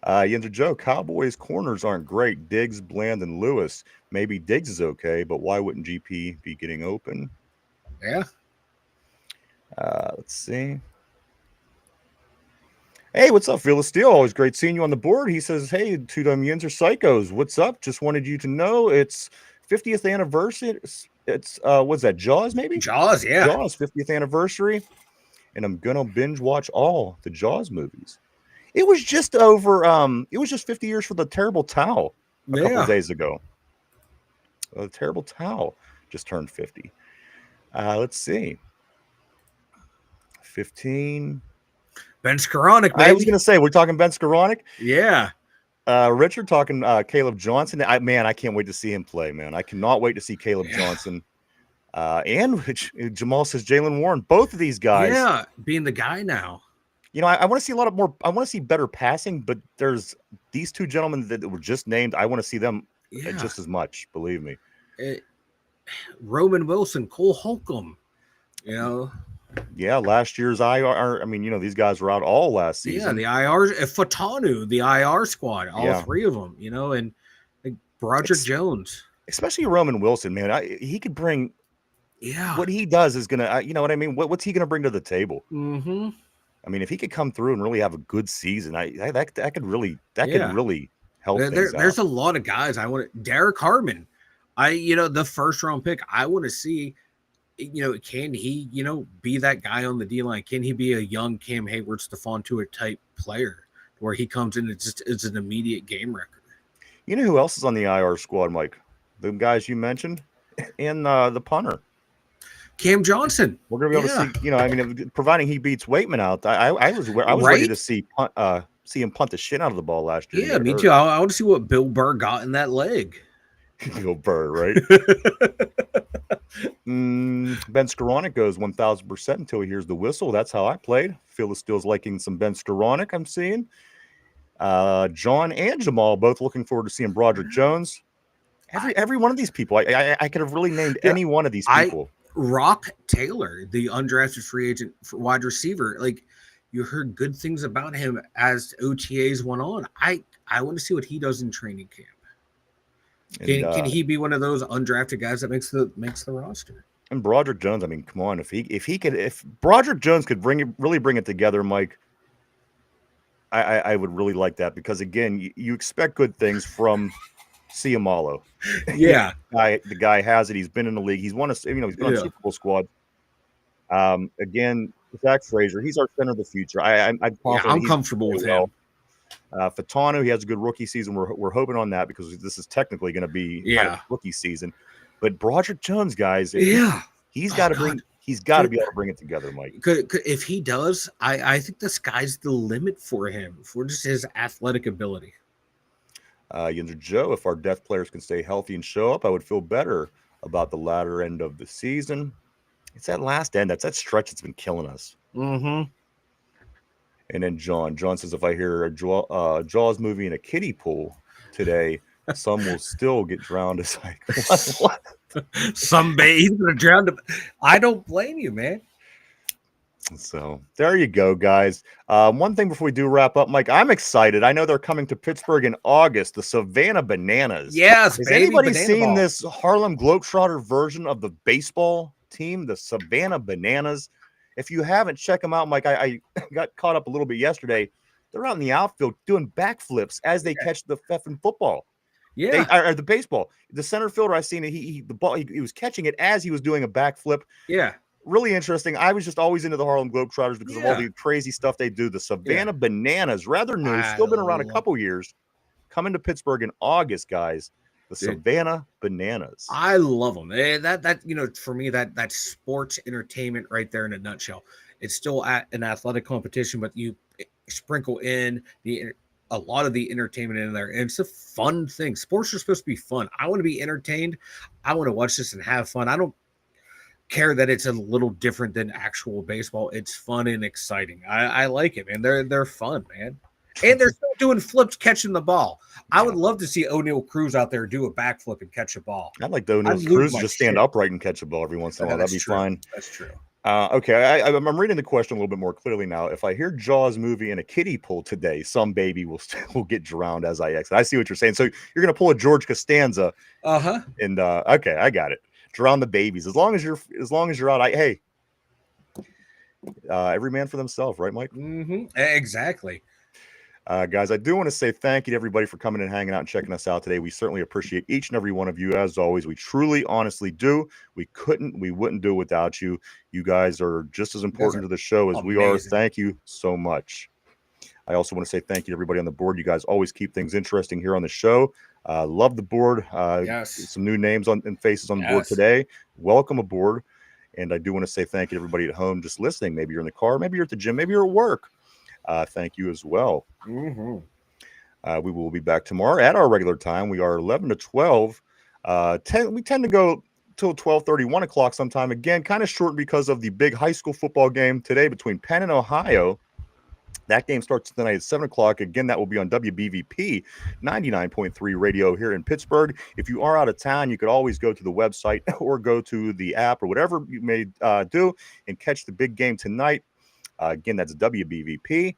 Yinzer Joe, Cowboys corners aren't great. Diggs, Bland, and Lewis. Maybe Diggs is okay, but why wouldn't GP be getting open? Yeah. Let's see. Hey, what's up, Phil Steele? Always great seeing you on the board. He says, hey, 2 Yinzer Psychos, what's up? Just wanted you to know it's 50th anniversary. It's what's that, Jaws, maybe? Jaws, yeah. Jaws 50th anniversary. And I'm gonna binge watch all the Jaws movies. It was just 50 years for the Terrible Towel a couple of days ago. The Terrible Towel just turned 50. Let's see. 15. Ben Skoranek, baby. I was gonna say, we're talking Ben Skoranek. Yeah. Richard talking Caleb Johnson. I can't wait to see him play, man. I cannot wait to see Caleb Johnson. And Jamal says Jaylen Warren. Both of these guys. Yeah, being the guy now. I want to see a lot more. I want to see better passing, but there's these two gentlemen that were just named. I want to see them just as much. Believe me. Roman Wilson, Cole Holcomb. Yeah, last year's IR. These guys were out all last season. Yeah, the IR, Fatanu, the IR squad, all three of them. And Broderick Jones, especially Roman Wilson, man. He could bring. Yeah, what he does is gonna. You know what I mean? What's he gonna bring to the table? Mm-hmm. If he could come through and really have a good season, that could really help. There's a lot of guys I want. Derek Harmon, The first round pick, I want to see, can he, be that guy on the D line? Can he be a young Cam Hayward, Stephon Tuitt type player where he comes in and just is an immediate game wrecker? You know who else is on the IR squad, Mike? The guys you mentioned, and the punter. Cam Johnson. We're gonna be able to see. I mean, providing he beats Waitman out, I was Right? ready to see him punt the shit out of the ball last year. Yeah, me too. I want to see what Bill Burr got in that leg. Bill Burr, right? Ben Skoranek goes 1,000% until he hears the whistle. That's how I played. Phil is still liking some Ben Skoranek. I'm seeing. John and Jamal both looking forward to seeing Broderick Jones. Every one of these people, I could have really named any one of these people. Rock Taylor, the undrafted free agent for wide receiver, like you heard good things about him as OTAs went on. I want to see what he does in training camp. Can he be one of those undrafted guys that makes the roster? And Broderick Jones, I mean, come on, if Broderick Jones could really bring it together, Mike, I would really like that, because again, you expect good things from Ciamalo. Yeah, the guy has it. He's been in the league. He's won he's been on the Super Bowl squad. Again, Zach Frazier, he's our center of the future. I'm comfortable with him. Fatano, he has a good rookie season. We're hoping on that, because this is technically going to be kind of rookie season. But Broderick Jones, guys, he's got to bring. He's got to be able to bring it together, Mike. If he does, I think the sky's the limit for him, for just his athletic ability. Yinzer Joe, if our depth players can stay healthy and show up, I would feel better about the latter end of the season. It's that last end. That's that stretch that's been killing us. Mm-hmm. And then John says, if I hear a Jaws movie in a kiddie pool today, some will still get drowned. It's like, what? Some he's gonna drown. I don't blame you, man. So there you go, guys. One thing before we do wrap up, Mike, I'm excited. I know they're coming to Pittsburgh in August, the Savannah Bananas. Yes, has anybody seen this Harlem Globetrotter version of the baseball team, the Savannah Bananas? If you haven't, check them out, Mike. I got caught up a little bit yesterday. They're out in the outfield doing backflips as they catch the effing football. Yeah, or the baseball. The center fielder, I seen it. He was catching it as he was doing a backflip. Yeah. Really interesting. I was just always into the Harlem Globetrotters because of all the crazy stuff they do. The Savannah Bananas, rather new, still been around a couple years. Coming to Pittsburgh in August, guys. The Savannah Bananas. I love them. That for me, that's sports entertainment right there in a nutshell. It's still an athletic competition, but you sprinkle in a lot of the entertainment in there, and it's a fun thing. Sports are supposed to be fun. I want to be entertained. I want to watch this and have fun. I don't care that it's a little different than actual baseball. It's fun and exciting. I like it, man. They're fun, man. And they're still doing flips, catching the ball. I would love to see O'Neal Cruz out there do a backflip and catch a ball. I'd like the O'Neal Cruz to just stand upright and catch a ball every once in a while. That'd be fine. That's true. Okay, I'm reading the question a little bit more clearly now. If I hear Jaws movie in a kiddie pool today, some baby will get drowned as I exit. I see what you're saying. So you're going to pull a George Costanza. And okay, I got it. Drown the babies. As long as you're out. Every man for themselves, right, Mike? Mm-hmm. Exactly. Guys, I do want to say thank you to everybody for coming and hanging out and checking us out today. We certainly appreciate each and every one of you, as always. We truly, honestly do. We wouldn't do it without you. You guys are just as important to the show as we are. Thank you so much. I also want to say thank you to everybody on the board. You guys always keep things interesting here on the show. Love the board. Some new names and faces on the board today. Welcome aboard. And I do want to say thank you to everybody at home just listening. Maybe you're in the car, maybe you're at the gym, maybe you're at work. Thank you as well. Mm-hmm. We will be back tomorrow at our regular time. We are 11 to 12. We tend to go till 12:30, 1 o'clock sometime. Again, kind of short because of the big high school football game today between Penn and Ohio. That game starts tonight at 7 o'clock. Again, that will be on WBVP 99.3 radio here in Pittsburgh. If you are out of town, you could always go to the website or go to the app or whatever you may do and catch the big game tonight. Again, that's WBVP.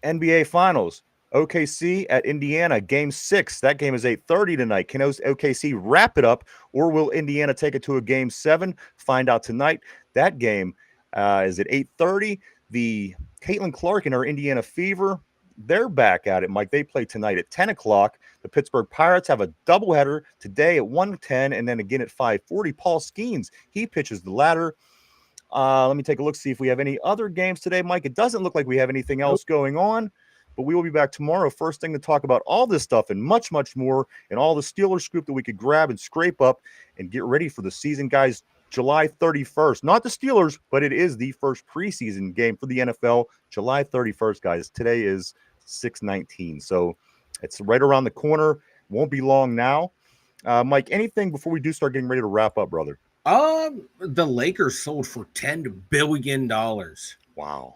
NBA Finals. OKC at Indiana, Game 6. That game is 8:30 tonight. Can OKC wrap it up, or will Indiana take it to a Game 7? Find out tonight. That game is at 8:30. The Caitlin Clark and her Indiana Fever they're back at it, Mike. They play tonight at 10 o'clock. The Pittsburgh Pirates have a doubleheader today at 1:10 and then again at 5:40. Paul Skeens, he pitches the latter. Let me take a look, see if we have any other games today, Mike. It doesn't look like we have anything else going on, but we will be back tomorrow first thing to talk about all this stuff and much, much more, and all the Steelers scoop that we could grab and scrape up and get ready for the season, guys. July 31st, not the Steelers, but it is the first preseason game for the NFL. July 31st, guys. Today is 6/19, so it's right around the corner. Won't be long now. Mike, anything before we do start getting ready to wrap up, brother? The Lakers sold for $10 billion. Wow.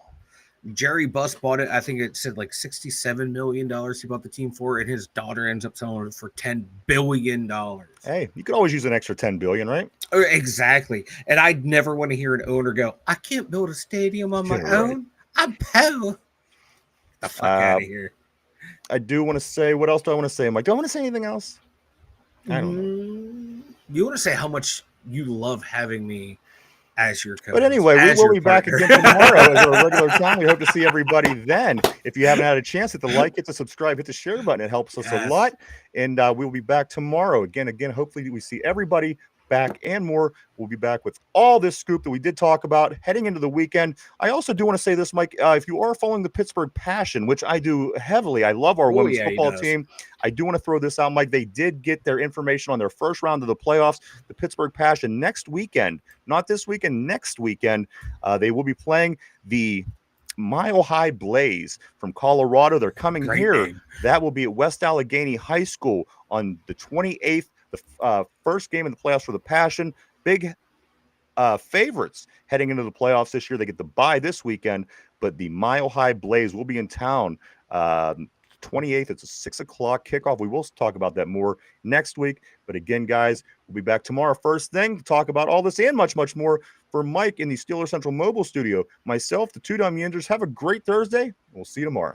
Jerry Buss bought it. I think it said like $67 million he bought the team for, and his daughter ends up selling it for $10 billion. Hey, you could always use an extra $10 billion, right? Exactly. And I'd never want to hear an owner go, I can't build a stadium on my own. I'm poor. The fuck out of here. I do want to say, what else do I want to say, Mike? Do I want to say anything else? I don't know. You want to say how much you love having me as your coach. But anyway, we will be back again tomorrow as our regular time. We hope to see everybody then. If you haven't had a chance, hit the like, hit the subscribe, hit the share button. It helps us a lot. And we'll be back tomorrow. Again, hopefully we see everybody back and more. We'll be back with all this scoop that we did talk about heading into the weekend. I also do want to say this, Mike, if you are following the Pittsburgh Passion, which I do heavily, I love our women's football team. I do want to throw this out, Mike. They did get their information on their first round of the playoffs. The Pittsburgh Passion next weekend, not this weekend, next weekend, they will be playing the Mile High Blaze from Colorado. They're coming here. Game. That will be at West Allegheny High School on the 28th. The first game in the playoffs for the Passion. Big favorites heading into the playoffs this year. They get the bye this weekend, but the Mile High Blaze will be in town 28th. It's a 6 o'clock kickoff. We will talk about that more next week. But again, guys, we'll be back tomorrow first thing to talk about all this and much, much more. For Mike in the Steeler Central Mobile Studio, myself, the two dumb Yinzers, have a great Thursday. We'll see you tomorrow.